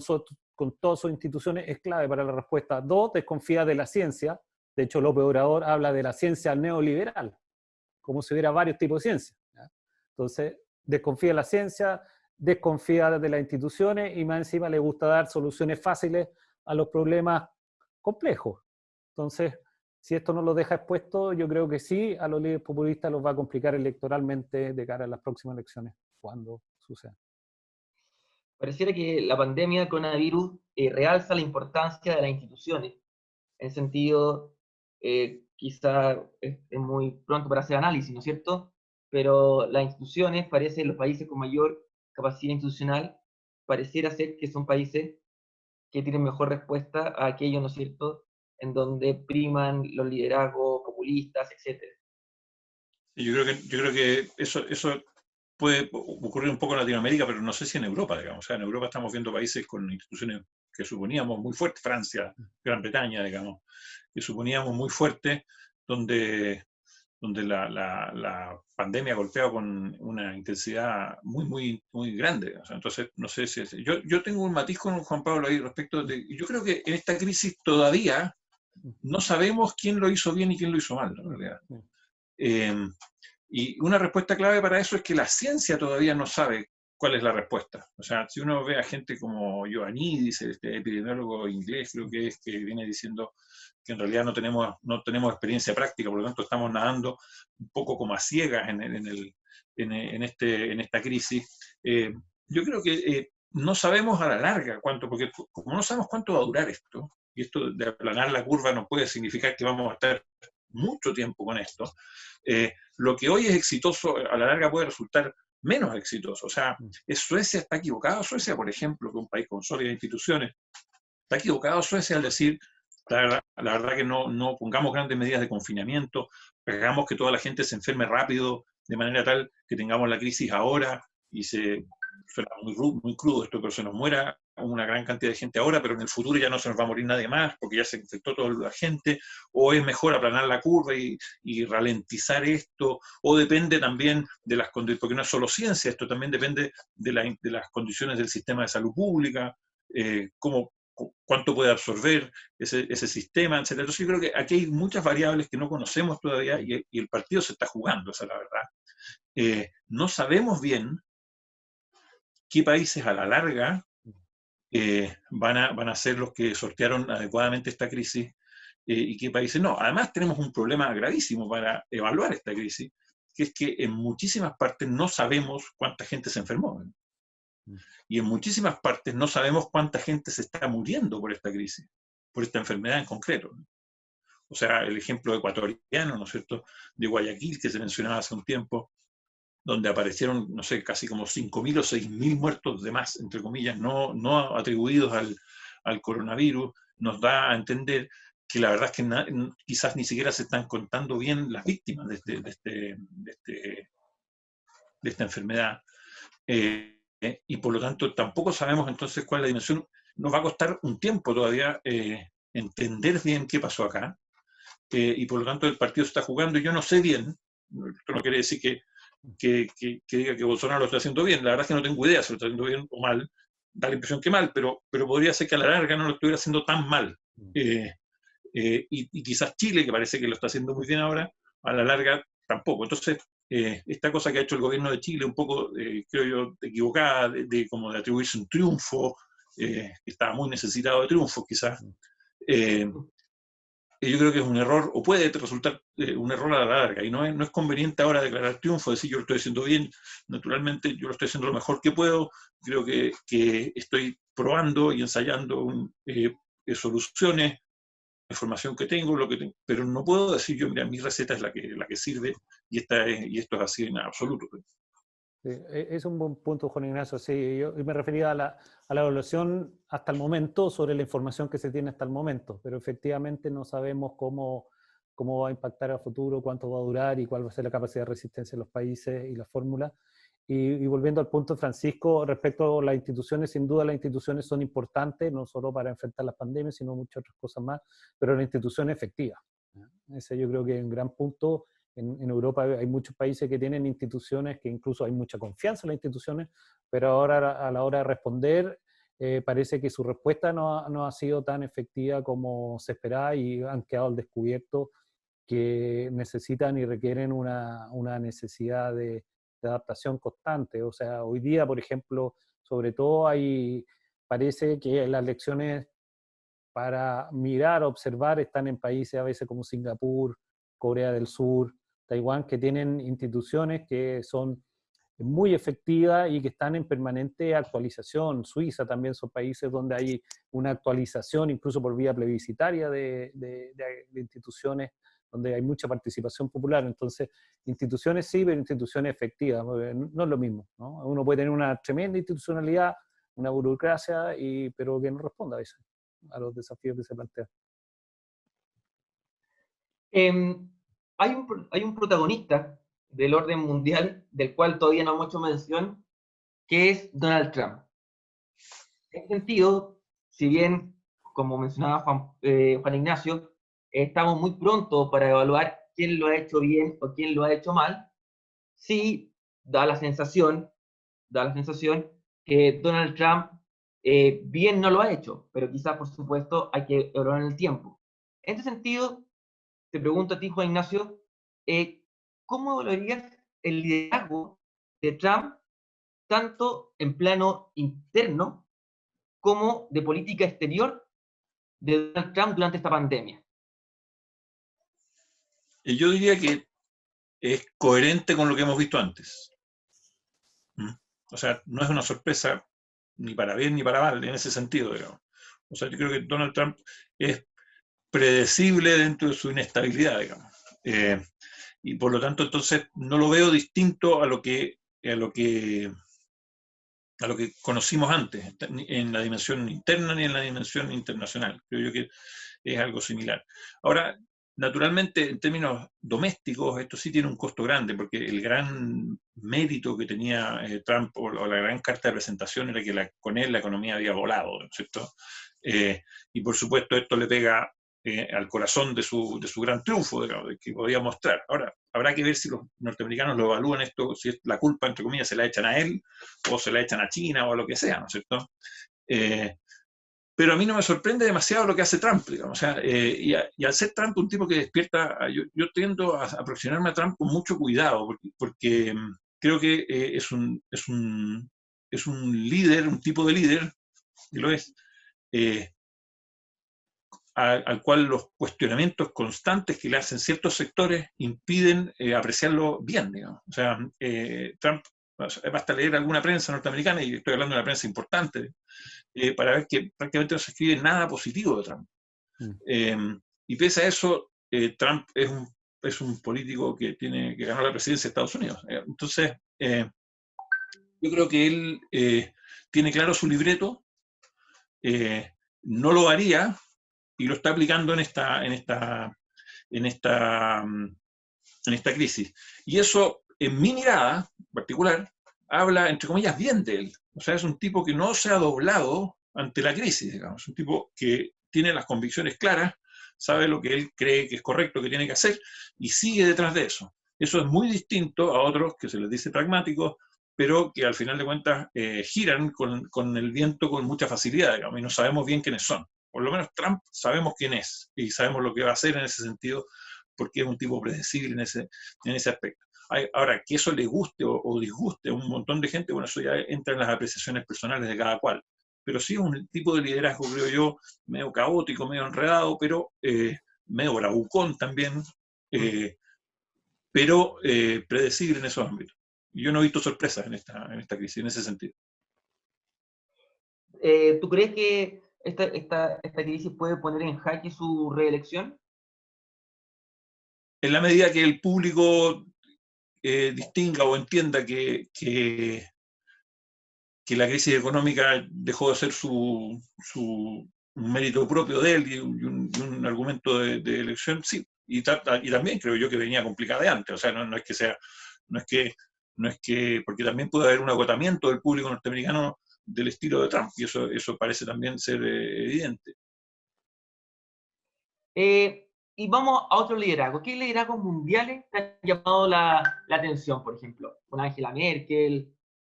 todas sus instituciones es clave para la respuesta. Dos, desconfía de la ciencia. De hecho, López Obrador habla de la ciencia neoliberal, como si hubiera varios tipos de ciencia, ¿ya? Entonces, desconfía de la ciencia, desconfía de las instituciones y más encima le gusta dar soluciones fáciles a los problemas complejos. Entonces, si esto no lo deja expuesto, yo creo que sí, a los líderes populistas los va a complicar electoralmente de cara a las próximas elecciones, cuando suceda. Pareciera que la pandemia del coronavirus realza la importancia de las instituciones. En sentido, quizá es muy pronto para hacer análisis, ¿no es cierto? Pero las instituciones, parece, los países con mayor capacidad institucional, pareciera ser que son países que tienen mejor respuesta a aquellos, ¿no es cierto?, en donde priman los liderazgos populistas, etcétera. Y yo creo que eso puede ocurrir un poco en Latinoamérica, pero no sé si en Europa, digamos. O sea, en Europa estamos viendo países con instituciones que suponíamos muy fuertes, Francia, Gran Bretaña, digamos, que suponíamos muy fuertes, donde la pandemia ha golpeado con una intensidad muy grande. O sea, entonces, no sé si yo tengo un matiz con Juan Pablo ahí respecto de. Yo creo que en esta crisis todavía no sabemos quién lo hizo bien y quién lo hizo mal, ¿no? En realidad. Eh, y una respuesta clave para eso es que la ciencia todavía no sabe cuál es la respuesta. O sea, si uno ve a gente como Ioannidis, este epidemiólogo inglés, creo que es, que viene diciendo que en realidad no tenemos experiencia práctica, por lo tanto estamos nadando un poco como a ciegas en esta crisis. Yo creo que no sabemos a la larga cuánto, porque como no sabemos cuánto va a durar esto, y esto de aplanar la curva no puede significar que vamos a estar mucho tiempo con esto, lo que hoy es exitoso a la larga puede resultar menos exitoso. O sea, Suecia está equivocado. Suecia, por ejemplo, que es un país con sólidas instituciones, está equivocado Suecia al decir, la verdad que no pongamos grandes medidas de confinamiento, hagamos que toda la gente se enferme rápido, de manera tal que tengamos la crisis ahora y suena muy crudo esto, pero se nos muera una gran cantidad de gente ahora, pero en el futuro ya no se nos va a morir nadie más porque ya se infectó toda la gente, o es mejor aplanar la curva y ralentizar esto, o depende también de las condiciones, porque no es solo ciencia, esto también depende de las condiciones del sistema de salud pública, cuánto puede absorber ese sistema, etc. Entonces yo creo que aquí hay muchas variables que no conocemos todavía y el partido se está jugando, esa es la verdad. No sabemos bien qué países a la larga van a ser los que sortearon adecuadamente esta crisis y qué países no. Además tenemos un problema gravísimo para evaluar esta crisis, que es que en muchísimas partes no sabemos cuánta gente se enfermó. Y en muchísimas partes no sabemos cuánta gente se está muriendo por esta crisis, por esta enfermedad en concreto. O sea, el ejemplo ecuatoriano, ¿no es cierto?, de Guayaquil, que se mencionaba hace un tiempo, donde aparecieron, no sé, casi como 5.000 o 6.000 muertos de más, entre comillas, no atribuidos al coronavirus, nos da a entender que la verdad es que quizás ni siquiera se están contando bien las víctimas de esta enfermedad. Y por lo tanto tampoco sabemos entonces cuál es la dimensión. Nos va a costar un tiempo todavía entender bien qué pasó acá, y por lo tanto el partido está jugando y yo no sé bien, esto no quiere decir que diga que Bolsonaro lo está haciendo bien, la verdad es que no tengo idea si lo está haciendo bien o mal, da la impresión que mal, pero podría ser que a la larga no lo estuviera haciendo tan mal. Y quizás Chile, que parece que lo está haciendo muy bien ahora, a la larga tampoco. Entonces, esta cosa que ha hecho el gobierno de Chile, un poco, creo yo, equivocada, como de atribuirse un triunfo, que estaba muy necesitado de triunfos quizás, yo creo que es un error, o puede resultar un error a la larga, y no es conveniente ahora declarar triunfo, decir yo lo estoy haciendo bien, naturalmente yo lo estoy haciendo lo mejor que puedo, creo que estoy probando y ensayando soluciones, información que tengo, pero no puedo decir yo, mira, mi receta es la que sirve y esto es así en absoluto. Sí, es un buen punto, Juan Ignacio. Sí, yo me refería a la evaluación hasta el momento sobre la información que se tiene hasta el momento, pero efectivamente no sabemos cómo va a impactar a futuro, cuánto va a durar y cuál va a ser la capacidad de resistencia de los países y la fórmula. Y volviendo al punto de Francisco, respecto a las instituciones, sin duda las instituciones son importantes, no solo para enfrentar las pandemias, sino muchas otras cosas más, pero la institución es efectiva. Ese yo creo que es un gran punto. En Europa hay muchos países que tienen instituciones que incluso hay mucha confianza en las instituciones, pero ahora a la hora de responder parece que su respuesta no ha sido tan efectiva como se esperaba y han quedado al descubierto que necesitan y requieren una necesidad de de adaptación constante. O sea, hoy día, por ejemplo, sobre todo parece que las lecciones para mirar, observar, están en países a veces como Singapur, Corea del Sur, Taiwán, que tienen instituciones que son muy efectivas y que están en permanente actualización. Suiza también son países donde hay una actualización, incluso por vía plebiscitaria de instituciones, donde hay mucha participación popular. Entonces, instituciones sí, pero instituciones efectivas, no es lo mismo, ¿no? Uno puede tener una tremenda institucionalidad, una burocracia, pero que no responda a veces a los desafíos que se plantean. Hay un protagonista del orden mundial, del cual todavía no hemos hecho mención, que es Donald Trump. En ese sentido, si bien, como mencionaba Juan Ignacio, estamos muy pronto para evaluar quién lo ha hecho bien o quién lo ha hecho mal, sí da la sensación que Donald Trump bien no lo ha hecho, pero quizás, por supuesto, hay que evaluar en el tiempo. En este sentido, te pregunto a ti, Juan Ignacio, ¿cómo evaluarías el liderazgo de Trump tanto en plano interno como de política exterior de Donald Trump durante esta pandemia? Yo diría que es coherente con lo que hemos visto antes. O sea, no es una sorpresa ni para bien ni para mal en ese sentido, digamos. O sea, yo creo que Donald Trump es predecible dentro de su inestabilidad, digamos. Y por lo tanto, entonces, no lo veo distinto a lo que conocimos antes, ni en la dimensión interna ni en la dimensión internacional. Creo yo que es algo similar. Ahora, naturalmente, en términos domésticos, esto sí tiene un costo grande, porque el gran mérito que tenía Trump, o la gran carta de presentación, era que con él la economía había volado, ¿no es cierto? Y por supuesto esto le pega al corazón de su gran triunfo, digamos, que podía mostrar. Ahora, habrá que ver si los norteamericanos lo evalúan esto, si es la culpa, entre comillas, se la echan a él, o se la echan a China, o a lo que sea, ¿no es cierto? Pero a mí no me sorprende demasiado lo que hace Trump, digamos. O sea, y al ser Trump un tipo que despierta, yo tiendo a aproximarme a Trump con mucho cuidado, porque creo que es un líder, un tipo de líder, y lo es, al cual los cuestionamientos constantes que le hacen ciertos sectores impiden apreciarlo bien, digamos. O sea, Trump, basta leer alguna prensa norteamericana, y estoy hablando de una prensa importante, para ver que prácticamente no se escribe nada positivo de Trump. Y pese a eso, Trump es un político que ganó la presidencia de Estados Unidos. Entonces, yo creo que él tiene claro su libreto, no lo haría, y lo está aplicando en esta crisis. Y eso, en mi mirada particular, habla, entre comillas, bien de él. O sea, es un tipo que no se ha doblado ante la crisis, digamos. Un tipo que tiene las convicciones claras, sabe lo que él cree que es correcto, que tiene que hacer, y sigue detrás de eso. Eso es muy distinto a otros que se les dice pragmáticos, pero que al final de cuentas giran con el viento con mucha facilidad, digamos, y no sabemos bien quiénes son. Por lo menos Trump sabemos quién es, y sabemos lo que va a hacer en ese sentido, porque es un tipo predecible en ese aspecto. Ahora, que eso le guste o disguste a un montón de gente, bueno, eso ya entra en las apreciaciones personales de cada cual. Pero sí es un tipo de liderazgo, creo yo, medio caótico, medio enredado, pero medio bravucón también, pero predecible en esos ámbitos. Y yo no he visto sorpresas en esta crisis, en ese sentido. ¿Tú crees que esta crisis puede poner en jaque su reelección? En la medida que el público distinga o entienda que la crisis económica dejó de ser un mérito propio de él y un argumento de elección, sí. Y también creo yo que venía complicada de antes. O sea, no es que, porque también puede haber un agotamiento del público norteamericano del estilo de Trump, y eso parece también ser evidente. Y vamos a otro liderazgo. ¿Qué liderazgos mundiales te han llamado la atención, por ejemplo? Con Angela Merkel,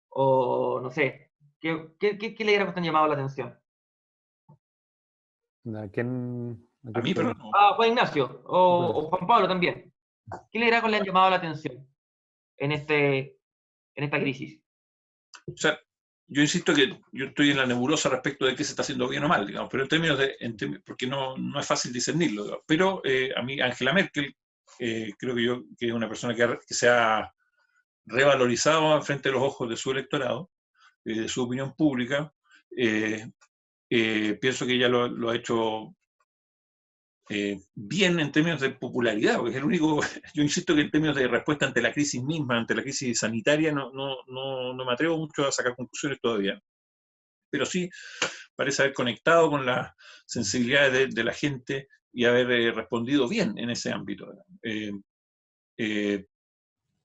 o no sé. ¿Qué liderazgos te han llamado la atención? A mí, perdón. Juan Ignacio, o Juan Pablo también. ¿Qué liderazgos le han llamado la atención en este en esta crisis? O sea, yo insisto que yo estoy en la nebulosa respecto de qué se está haciendo bien o mal, digamos, pero en términos de, porque no es fácil discernirlo, digamos. Pero a mí Angela Merkel, creo que es una persona que se ha revalorizado frente a los ojos de su electorado, de su opinión pública. Pienso que ella lo ha hecho bien en términos de popularidad, porque es el único, yo insisto que en términos de respuesta ante la crisis misma, ante la crisis sanitaria, no me atrevo mucho a sacar conclusiones todavía, pero sí parece haber conectado con la sensibilidad de la gente y haber respondido bien en ese ámbito.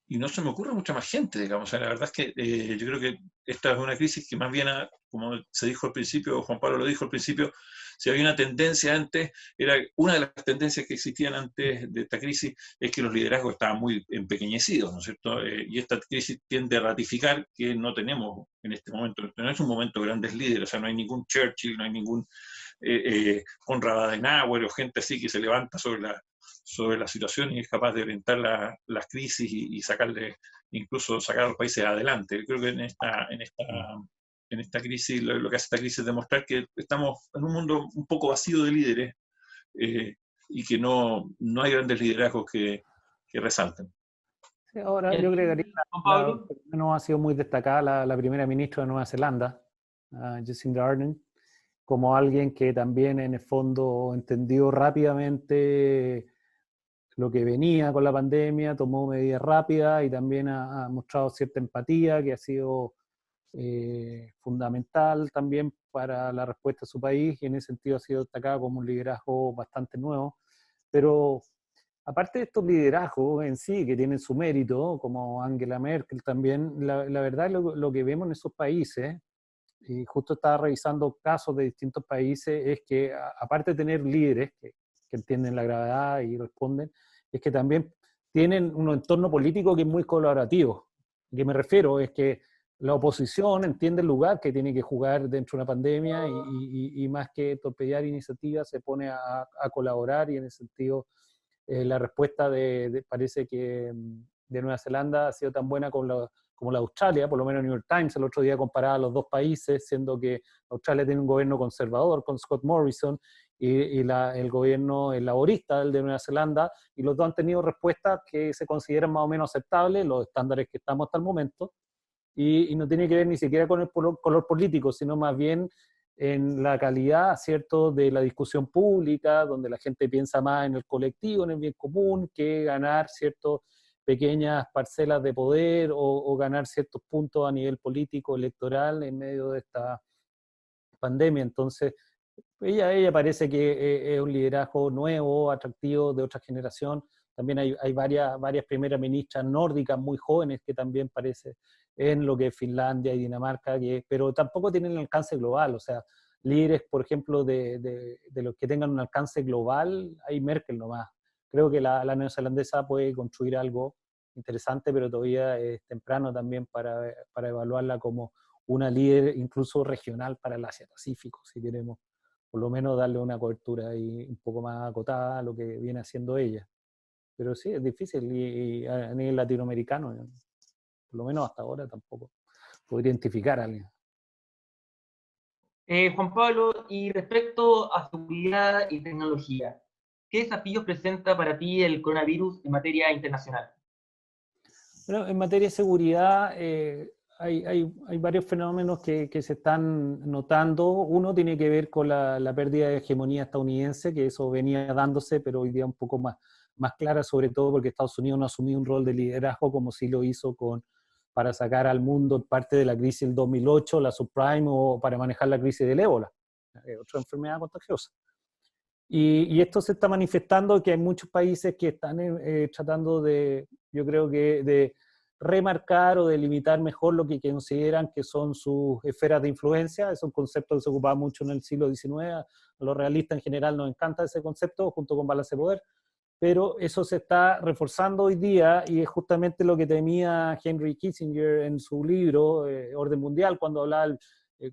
Y no se me ocurre mucha más gente, digamos. O sea, la verdad es que yo creo que esta es una crisis que más bien, como se dijo al principio, Juan Pablo lo dijo al principio, si había una tendencia antes, era una de las tendencias que existían antes de esta crisis, es que los liderazgos estaban muy empequeñecidos, ¿no es cierto? Y esta crisis tiende a ratificar que no tenemos en este momento, no es un momento de grandes líderes, o sea, no hay ningún Churchill, no hay ningún Konrad Adenauer o gente así que se levanta sobre la situación y es capaz de orientar las crisis y incluso sacar a los países adelante. Yo creo que en esta crisis, lo que hace esta crisis es demostrar que estamos en un mundo un poco vacío de líderes y que no hay grandes liderazgos que resalten. Sí, ahora yo creo que Juan Pablo, no ha sido muy destacada la primera ministra de Nueva Zelanda, Jacinda Ardern, como alguien que también en el fondo entendió rápidamente lo que venía con la pandemia, tomó medidas rápidas y también ha mostrado cierta empatía que ha sido fundamental también para la respuesta de su país y en ese sentido ha sido destacada como un liderazgo bastante nuevo. Pero aparte de estos liderazgos en sí, que tienen su mérito, como Angela Merkel también, la verdad lo que vemos en esos países, y justo estaba revisando casos de distintos países, es que aparte de tener líderes que entienden la gravedad y responden, es que también tienen un entorno político que es muy colaborativo. ¿A qué me refiero? Es que la oposición entiende el lugar que tiene que jugar dentro de una pandemia y más que torpedear iniciativas se pone a colaborar y en ese sentido la respuesta parece que de Nueva Zelanda ha sido tan buena como la de Australia, por lo menos New York Times el otro día comparaba a los dos países, siendo que Australia tiene un gobierno conservador con Scott Morrison y el gobierno laborista, el de Nueva Zelanda, y los dos han tenido respuestas que se consideran más o menos aceptables, los estándares que estamos hasta el momento, y no tiene que ver ni siquiera con el color político, sino más bien en la calidad, ¿cierto?, de la discusión pública, donde la gente piensa más en el colectivo, en el bien común, que ganar, ¿cierto?, pequeñas parcelas de poder o ganar ciertos puntos a nivel político, electoral, en medio de esta pandemia. Entonces, ella parece que es un liderazgo nuevo, atractivo, de otra generación. También hay varias primeras ministras nórdicas muy jóvenes que también parece en lo que es Finlandia y Dinamarca, pero tampoco tienen un alcance global. O sea, líderes, por ejemplo, de los que tengan un alcance global, hay Merkel nomás. Creo que la neozelandesa puede construir algo interesante, pero todavía es temprano también para evaluarla como una líder incluso regional para el Asia-Pacífico, si queremos por lo menos darle una cobertura ahí un poco más acotada a lo que viene haciendo ella. Pero sí, es difícil y a nivel latinoamericano, por lo menos hasta ahora tampoco podría identificar a alguien. Juan Pablo, y respecto a seguridad y tecnología, ¿qué desafíos presenta para ti el coronavirus en materia internacional? Bueno, en materia de seguridad hay varios fenómenos que se están notando. Uno tiene que ver con la pérdida de hegemonía estadounidense, que eso venía dándose, pero hoy día un poco más clara, sobre todo porque Estados Unidos no ha asumido un rol de liderazgo como sí lo hizo para sacar al mundo parte de la crisis del 2008, la subprime, o para manejar la crisis del ébola, otra enfermedad contagiosa. Y esto se está manifestando que hay muchos países que están tratando yo creo que de remarcar o delimitar mejor lo que consideran que son sus esferas de influencia. Es un concepto que se ocupaba mucho en el siglo XIX. A los realistas en general nos encanta ese concepto, junto con balance de poder, pero eso se está reforzando hoy día y es justamente lo que temía Henry Kissinger en su libro Orden Mundial, cuando hablaba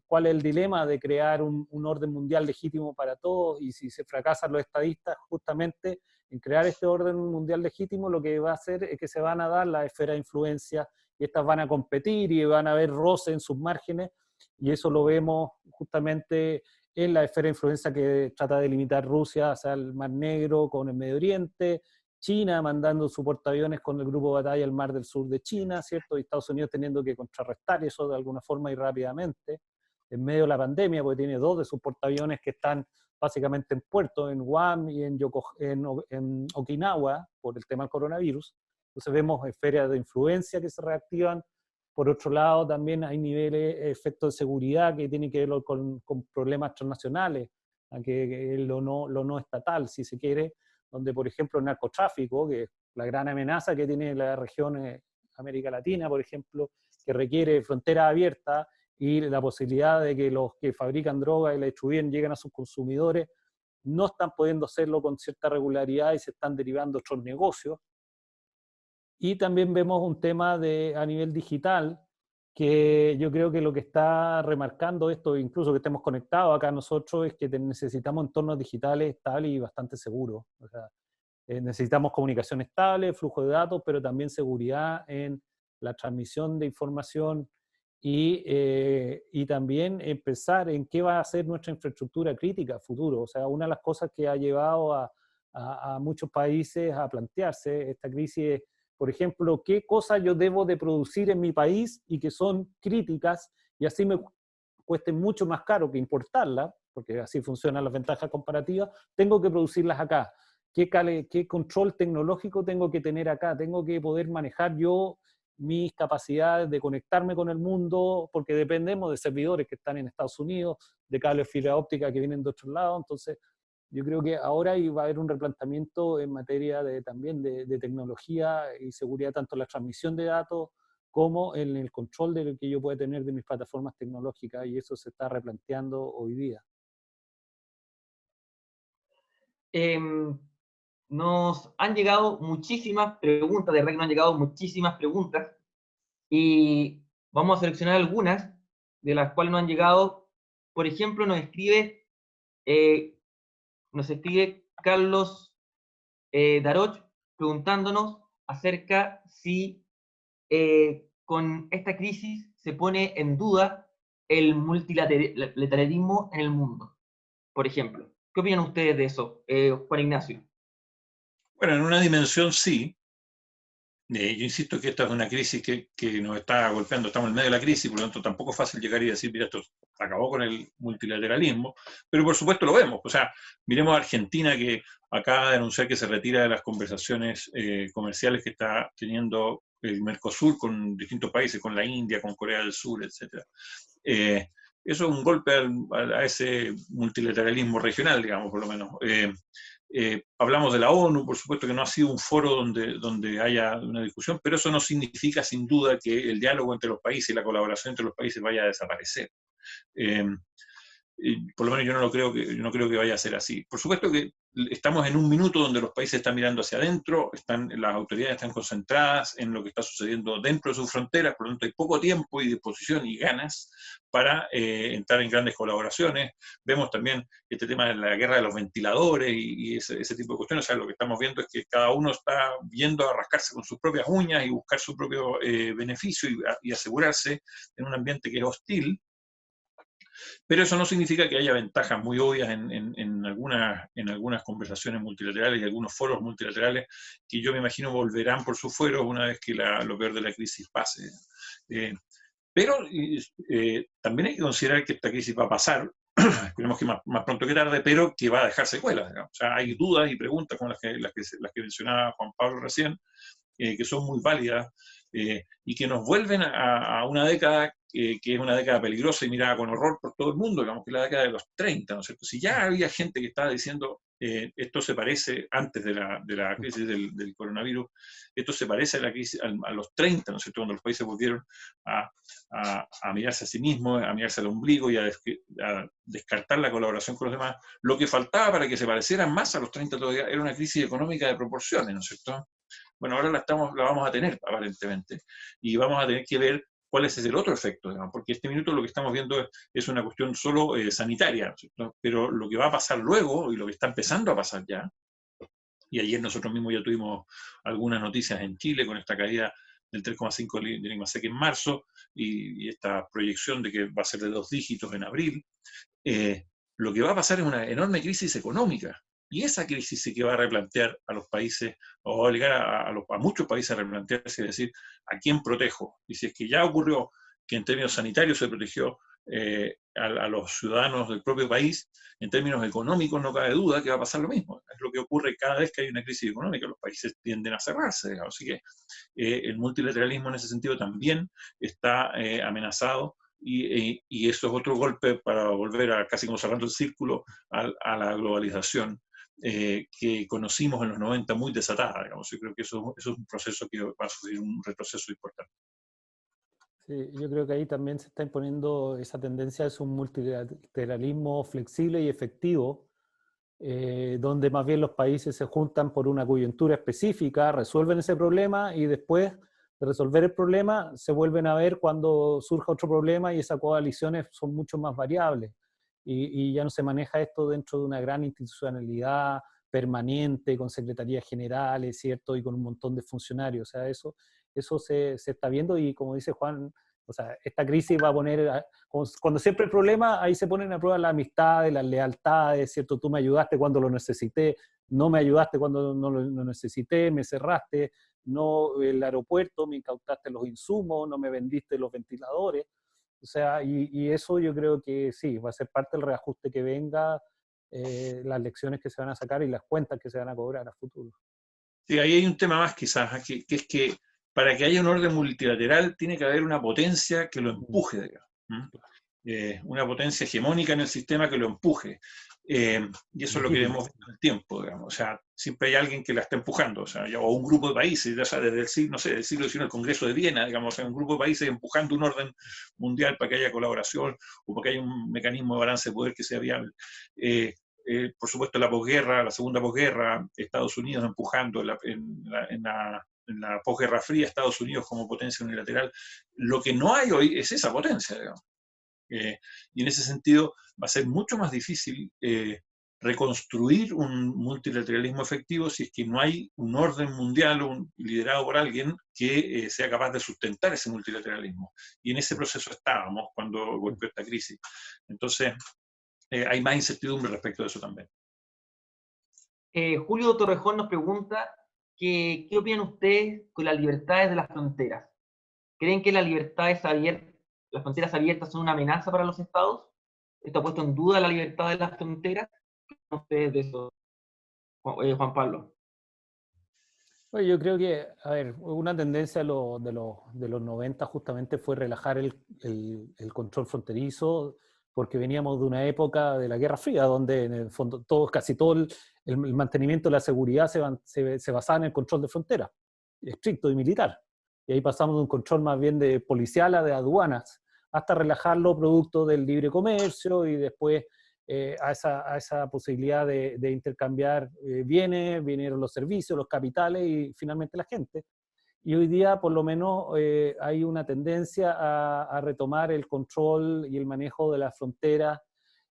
cuál es el dilema de crear un orden mundial legítimo para todos, y si se fracasan los estadistas justamente en crear este orden mundial legítimo, lo que va a hacer es que se van a dar las esferas de influencia y estas van a competir y van a haber roce en sus márgenes, y eso lo vemos justamente en la esfera de influencia que trata de limitar Rusia hacia el Mar Negro con el Medio Oriente, China mandando su portaaviones con el grupo de batalla al Mar del Sur de China, ¿cierto? Y Estados Unidos teniendo que contrarrestar eso de alguna forma y rápidamente, en medio de la pandemia, porque tiene 2 de sus portaaviones que están básicamente en puerto, en Guam y en Okinawa, por el tema del coronavirus. Entonces vemos esferas de influencia que se reactivan. Por otro lado, también hay niveles, efectos de seguridad que tienen que ver con problemas transnacionales, que lo no estatal, si se quiere, donde, por ejemplo, el narcotráfico, que es la gran amenaza que tiene la región América Latina, por ejemplo, que requiere fronteras abiertas y la posibilidad de que los que fabrican droga y la distribuyen lleguen a sus consumidores, no están pudiendo hacerlo con cierta regularidad y se están derivando otros negocios. Y también vemos un tema a nivel digital, que yo creo que lo que está remarcando esto, incluso que estemos conectados acá nosotros, es que necesitamos entornos digitales estables y bastante seguros. O sea, necesitamos comunicación estable, flujo de datos, pero también seguridad en la transmisión de información y también pensar en qué va a ser nuestra infraestructura crítica a futuro. O sea, una de las cosas que ha llevado a muchos países a plantearse esta crisis es, por ejemplo, qué cosas yo debo de producir en mi país y que son críticas y así me cuesten mucho más caro que importarlas, porque así funcionan las ventajas comparativas, tengo que producirlas acá. ¿Qué control tecnológico tengo que tener acá? Tengo que poder manejar yo mis capacidades de conectarme con el mundo, porque dependemos de servidores que están en Estados Unidos, de cables fibra óptica que vienen de otros lados. Entonces, yo creo que ahora va a haber un replanteamiento en materia también de tecnología y seguridad, tanto en la transmisión de datos como en el control de lo que yo pueda tener de mis plataformas tecnológicas, y eso se está replanteando hoy día. Nos han llegado muchísimas preguntas, de verdad que nos han llegado muchísimas preguntas, y vamos a seleccionar algunas de las cuales nos han llegado. Por ejemplo, nos escribe Carlos Daroch preguntándonos acerca si con esta crisis se pone en duda el multilateralismo en el mundo, por ejemplo. ¿Qué opinan ustedes de eso, Juan Ignacio? Bueno, en una dimensión sí. Yo insisto que esta es una crisis que nos está golpeando, estamos en medio de la crisis, por lo tanto tampoco es fácil llegar y decir, mira, esto acabó con el multilateralismo, pero por supuesto lo vemos. O sea, miremos a Argentina, que acaba de anunciar que se retira de las conversaciones comerciales que está teniendo el Mercosur con distintos países, con la India, con Corea del Sur, etc. Eso es un golpe a ese multilateralismo regional, digamos, por lo menos. Hablamos de la ONU, por supuesto que no ha sido un foro donde haya una discusión, pero eso no significa sin duda que el diálogo entre los países y la colaboración entre los países vaya a desaparecer. Por lo menos yo no creo que vaya a ser así. Por supuesto que estamos en un minuto donde los países están mirando hacia adentro, las autoridades están concentradas en lo que está sucediendo dentro de sus fronteras, por lo tanto hay poco tiempo y disposición y ganas para entrar en grandes colaboraciones. Vemos también este tema de la guerra de los ventiladores y ese tipo de cuestiones. O sea, lo que estamos viendo es que cada uno está viendo a rascarse con sus propias uñas y buscar su propio beneficio y asegurarse en un ambiente que es hostil. Pero eso no significa que haya ventajas muy obvias en algunas conversaciones multilaterales y algunos foros multilaterales que yo me imagino volverán por sus fueros una vez que lo peor de la crisis pase. Pero también hay que considerar que esta crisis va a pasar, esperemos que más pronto que tarde, pero que va a dejar secuelas. Digamos. O sea, hay dudas y preguntas como las que mencionaba Juan Pablo recién, que son muy válidas y que nos vuelven a una década que es una década peligrosa y mirada con horror por todo el mundo, digamos que es la década de los 30, ¿no es cierto? Si ya había gente que estaba diciendo esto se parece, antes de la crisis del coronavirus, esto se parece a la crisis a los 30, ¿no es cierto? Cuando los países volvieron a mirarse a sí mismos, a mirarse al ombligo y a descartar la colaboración con los demás. Lo que faltaba para que se parecieran más a los 30 todavía era una crisis económica de proporciones, ¿no es cierto? Bueno, ahora la vamos a tener, aparentemente, y vamos a tener que ver cuál es el otro efecto, digamos, porque este minuto lo que estamos viendo es una cuestión solo sanitaria, ¿cierto? Pero lo que va a pasar luego, y lo que está empezando a pasar ya, y ayer nosotros mismos ya tuvimos algunas noticias en Chile con esta caída del 3,5 de lengua seca en marzo, y esta proyección de que va a ser de 2 dígitos en abril. Lo que va a pasar es una enorme crisis económica. Y esa crisis sí que va a replantear a los países, o va a obligar a muchos países a replantearse y decir, ¿a quién protejo? Y si es que ya ocurrió que en términos sanitarios se protegió a los ciudadanos del propio país, en términos económicos no cabe duda que va a pasar lo mismo. Es lo que ocurre cada vez que hay una crisis económica, los países tienden a cerrarse, digamos. Así que el multilateralismo en ese sentido también está amenazado. Y eso es otro golpe para volver a, casi como cerrando el círculo, a la globalización que conocimos en los 90 muy desatada, digamos. Yo creo que eso es un proceso que va a sufrir un retroceso importante. Sí, yo creo que ahí también se está imponiendo esa tendencia, es un multilateralismo flexible y efectivo, donde más bien los países se juntan por una coyuntura específica, resuelven ese problema y después de resolver el problema se vuelven a ver cuando surja otro problema y esas coaliciones son mucho más variables. Y ya no se maneja esto dentro de una gran institucionalidad permanente, con secretarías generales, ¿cierto? Y con un montón de funcionarios. O sea, eso se está viendo y como dice Juan, o sea, esta crisis va a poner, cuando siempre hay problema, ahí se ponen a prueba las amistades, las lealtades, ¿cierto? Tú me ayudaste cuando lo necesité, no me ayudaste cuando no lo necesité, me cerraste, no el aeropuerto, me incautaste los insumos, no me vendiste los ventiladores. O sea, y eso yo creo que sí, va a ser parte del reajuste que venga, las lecciones que se van a sacar y las cuentas que se van a cobrar a futuro. Sí, ahí hay un tema más quizás, que es que para que haya un orden multilateral tiene que haber una potencia que lo empuje, digamos. Una potencia hegemónica en el sistema que lo empuje. Y eso es lo que hemos visto en el tiempo, digamos. O sea, siempre hay alguien que la está empujando, o sea, o un grupo de países, ya sea desde el siglo, no sé, del siglo XIX, el Congreso de Viena, digamos, o sea, un grupo de países empujando un orden mundial para que haya colaboración o para que haya un mecanismo de balance de poder que sea viable. Por supuesto, la posguerra, la segunda posguerra, Estados Unidos empujando en la posguerra fría, Estados Unidos como potencia unilateral. Lo que no hay hoy es esa potencia, digamos. Y en ese sentido va a ser mucho más difícil reconstruir un multilateralismo efectivo si es que no hay un orden mundial liderado por alguien que sea capaz de sustentar ese multilateralismo. Y en ese proceso estábamos cuando golpeó esta crisis. Entonces, hay más incertidumbre respecto de eso también. Julio Torrejón nos pregunta ¿qué opinan ustedes con las libertades de las fronteras? ¿Creen que las fronteras abiertas son una amenaza para los estados? ¿Esto ha puesto en duda la libertad de las fronteras? ¿Qué opinan ustedes de eso, Juan Pablo? Oye, yo creo que, a ver, una tendencia de los 90 justamente fue relajar el control fronterizo, porque veníamos de una época de la Guerra Fría, donde en el fondo casi todo el mantenimiento de la seguridad se basaba en el control de fronteras, estricto y militar. Y ahí pasamos de un control más bien de policial a de aduanas, hasta relajarlo producto del libre comercio y después a esa posibilidad de intercambiar bienes, vinieron los servicios, los capitales y finalmente la gente. Y hoy día por lo menos hay una tendencia a retomar el control y el manejo de las fronteras,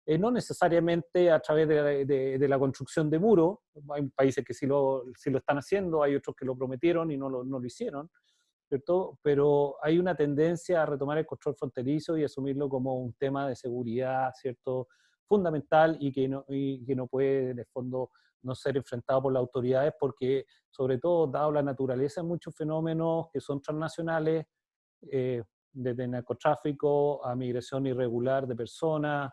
no necesariamente a través de la construcción de muros. Hay países que sí lo están haciendo, hay otros que lo prometieron y no lo hicieron, ¿cierto? Pero hay una tendencia a retomar el control fronterizo y asumirlo como un tema de seguridad, ¿cierto?, fundamental y que no puede, en el fondo, no ser enfrentado por las autoridades porque, sobre todo, dado la naturaleza de muchos fenómenos que son transnacionales, desde narcotráfico a migración irregular de personas,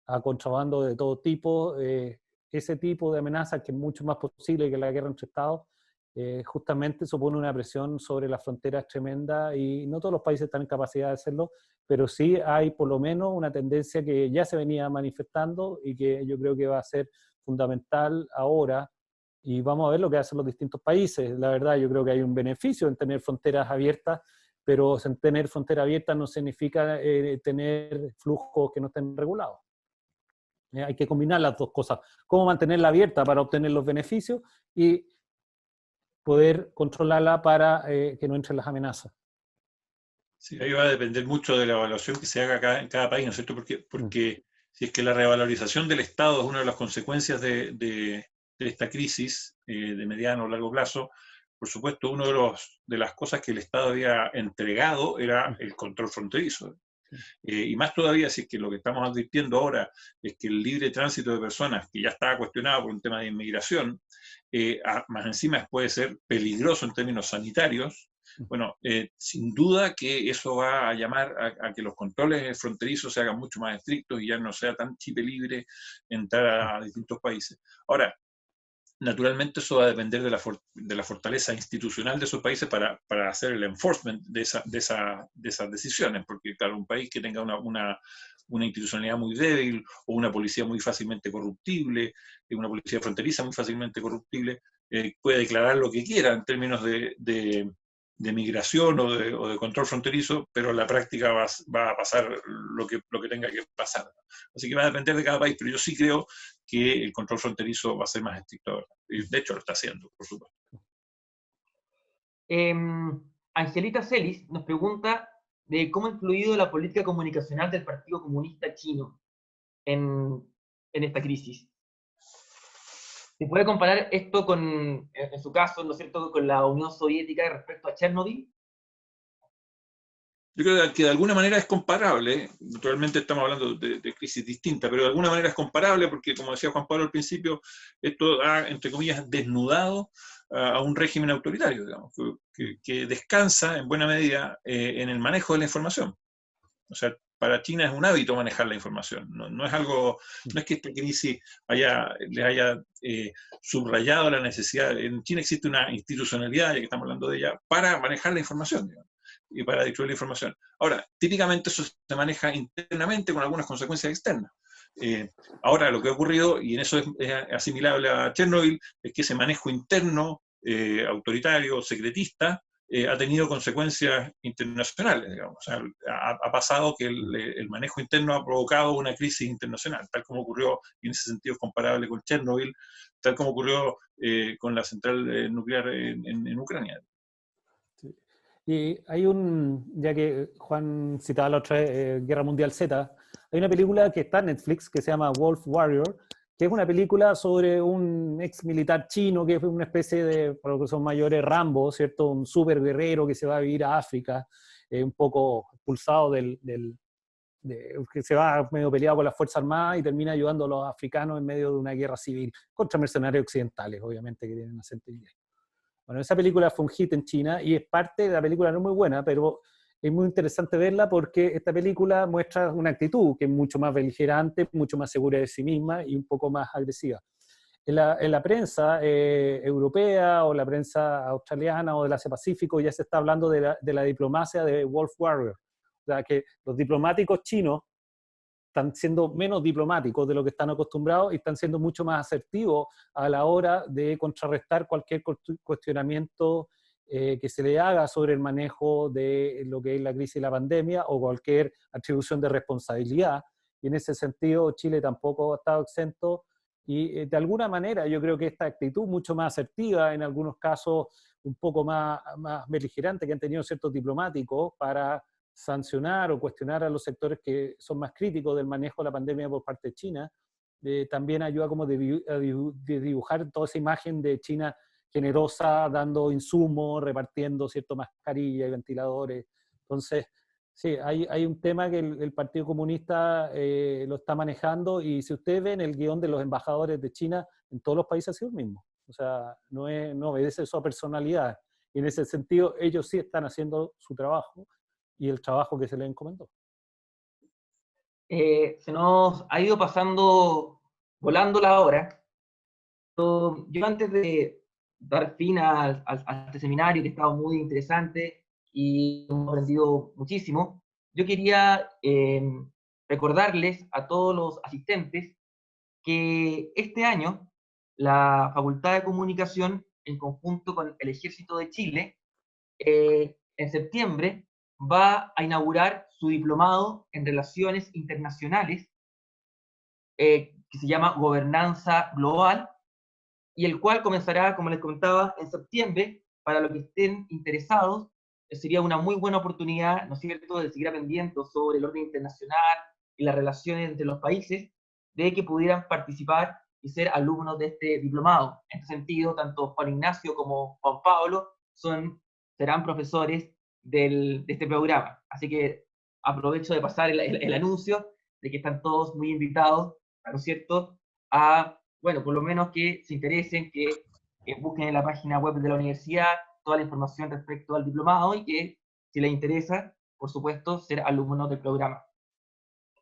a contrabando de todo tipo, ese tipo de amenazas que es mucho más posible que la guerra entre Estados, justamente supone una presión sobre las fronteras tremenda y no todos los países están en capacidad de hacerlo, pero sí hay por lo menos una tendencia que ya se venía manifestando y que yo creo que va a ser fundamental ahora y vamos a ver lo que hacen los distintos países. La verdad, yo creo que hay un beneficio en tener fronteras abiertas, pero tener fronteras abiertas no significa tener flujos que no estén regulados. Hay que combinar las dos cosas. Cómo mantenerla abierta para obtener los beneficios y poder controlarla para que no entren las amenazas. Sí, ahí va a depender mucho de la evaluación que se haga en cada país, ¿no es cierto? Porque si es que la revalorización del Estado es una de las consecuencias de esta crisis de mediano o largo plazo, por supuesto, una de las cosas que el Estado había entregado era el control fronterizo. Y más todavía si es que lo que estamos advirtiendo ahora es que el libre tránsito de personas, que ya estaba cuestionado por un tema de inmigración, más encima puede ser peligroso en términos sanitarios. Bueno, sin duda que eso va a llamar a que los controles fronterizos se hagan mucho más estrictos y ya no sea tan chip libre entrar a distintos países. Ahora, naturalmente eso va a depender de la fortaleza institucional de esos países para hacer el enforcement de esas decisiones, porque claro, un país que tenga una institucionalidad muy débil o una policía muy fácilmente corruptible, una policía fronteriza muy fácilmente corruptible, puede declarar lo que quiera en términos de migración o de control fronterizo, pero en la práctica va a pasar lo que tenga que pasar. Así que va a depender de cada país, pero yo sí creo que el control fronterizo va a ser más estricto ahora. Y de hecho lo está haciendo, por supuesto. Angelita Celis nos pregunta de cómo ha influido la política comunicacional del Partido Comunista Chino en esta crisis. ¿Se puede comparar esto con, en su caso, ¿no es cierto?, con la Unión Soviética respecto a Chernobyl? Yo creo que de alguna manera es comparable. Naturalmente estamos hablando de crisis distintas, pero de alguna manera es comparable porque, como decía Juan Pablo al principio, esto ha, entre comillas, desnudado a un régimen autoritario, digamos, que descansa en buena medida en el manejo de la información. O sea, para China es un hábito manejar la información. No es algo, no es que esta crisis les haya subrayado la necesidad. En China existe una institucionalidad, ya que estamos hablando de ella, para manejar la información, digamos, y para distribuir la información. Ahora, típicamente eso se maneja internamente con algunas consecuencias externas. Ahora, lo que ha ocurrido, y en eso es asimilable a Chernobyl, es que ese manejo interno, autoritario, secretista, ha tenido consecuencias internacionales, digamos. O sea, ha pasado que el manejo interno ha provocado una crisis internacional, tal como ocurrió, y en ese sentido es comparable con Chernobyl, tal como ocurrió con la central nuclear en Ucrania. Sí. Y hay ya que Juan citaba la otra vez, Guerra Mundial Z, hay una película que está en Netflix que se llama Wolf Warrior, que es una película sobre un ex militar chino que fue una especie de, para los que son mayores, Rambo, ¿cierto? Un super guerrero que se va a vivir a África, un poco expulsado que se va medio peleado con las Fuerzas Armadas y termina ayudando a los africanos en medio de una guerra civil contra mercenarios occidentales, obviamente, que tienen acento inglés. Bueno, esa película fue un hit en China y es parte de la película, no es muy buena, pero es muy interesante verla porque esta película muestra una actitud que es mucho más beligerante, mucho más segura de sí misma y un poco más agresiva. En la prensa europea o la prensa australiana o del Asia-Pacífico ya se está hablando de la diplomacia de Wolf Warrior. O sea, que los diplomáticos chinos están siendo menos diplomáticos de lo que están acostumbrados y están siendo mucho más asertivos a la hora de contrarrestar cualquier cuestionamiento que se le haga sobre el manejo de lo que es la crisis y la pandemia o cualquier atribución de responsabilidad. Y en ese sentido Chile tampoco ha estado exento y de alguna manera yo creo que esta actitud mucho más asertiva, en algunos casos un poco más beligerante que han tenido ciertos diplomáticos para sancionar o cuestionar a los sectores que son más críticos del manejo de la pandemia por parte de China, también ayuda como de dibujar toda esa imagen de China generosa, dando insumos, repartiendo ciertas mascarillas y ventiladores. Entonces, sí, hay un tema que el Partido Comunista lo está manejando y si ustedes ven el guión de los embajadores de China, en todos los países ha sido el mismo. O sea, no obedece su personalidad. Y en ese sentido, ellos sí están haciendo su trabajo y el trabajo que se les encomendó. Se nos ha ido pasando, volando la hora. Yo antes de dar fin a este seminario, que estaba muy interesante y hemos aprendido muchísimo, yo quería recordarles a todos los asistentes que este año la Facultad de Comunicación, en conjunto con el Ejército de Chile, en septiembre va a inaugurar su diplomado en Relaciones Internacionales, que se llama Gobernanza Global, y el cual comenzará, como les comentaba, en septiembre. Para los que estén interesados, sería una muy buena oportunidad, ¿no es cierto?, de seguir aprendiendo sobre el orden internacional y las relaciones entre los países, de que pudieran participar y ser alumnos de este diplomado. En este sentido, tanto Juan Ignacio como Juan Pablo serán profesores de este programa. Así que aprovecho de pasar el anuncio de que están todos muy invitados, ¿no es cierto?, a, bueno, por lo menos que se interesen, que busquen en la página web de la universidad toda la información respecto al diplomado y que, si les interesa, por supuesto, ser alumnos del programa.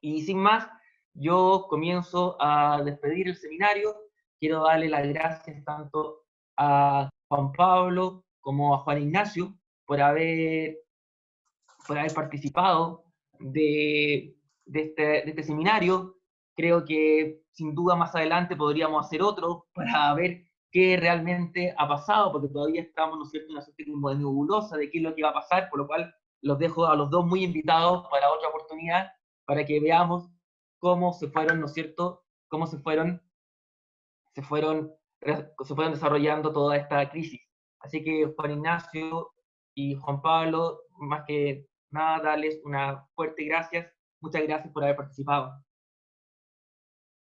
Y sin más, yo comienzo a despedir el seminario. Quiero darle las gracias tanto a Juan Pablo como a Juan Ignacio por haber participado de este seminario. Creo que sin duda más adelante podríamos hacer otro para ver qué realmente ha pasado, porque todavía estamos, ¿no es cierto?, en una suerte como de nebulosa de qué es lo que va a pasar, por lo cual los dejo a los dos muy invitados para otra oportunidad, para que veamos cómo se fueron, ¿no es cierto?, cómo se fueron desarrollando toda esta crisis. Así que Juan Ignacio y Juan Pablo, más que nada, darles una fuerte gracias. Muchas gracias por haber participado.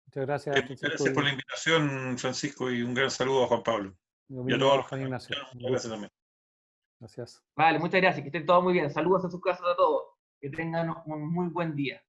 Muchas gracias, Francisco. Gracias por la invitación, Francisco, y un gran saludo a Juan Pablo. Y a todos los Juan Ignacio. Gracias también. Gracias. Vale, muchas gracias. Que estén todos muy bien. Saludos a sus casas a todos. Que tengan un muy buen día.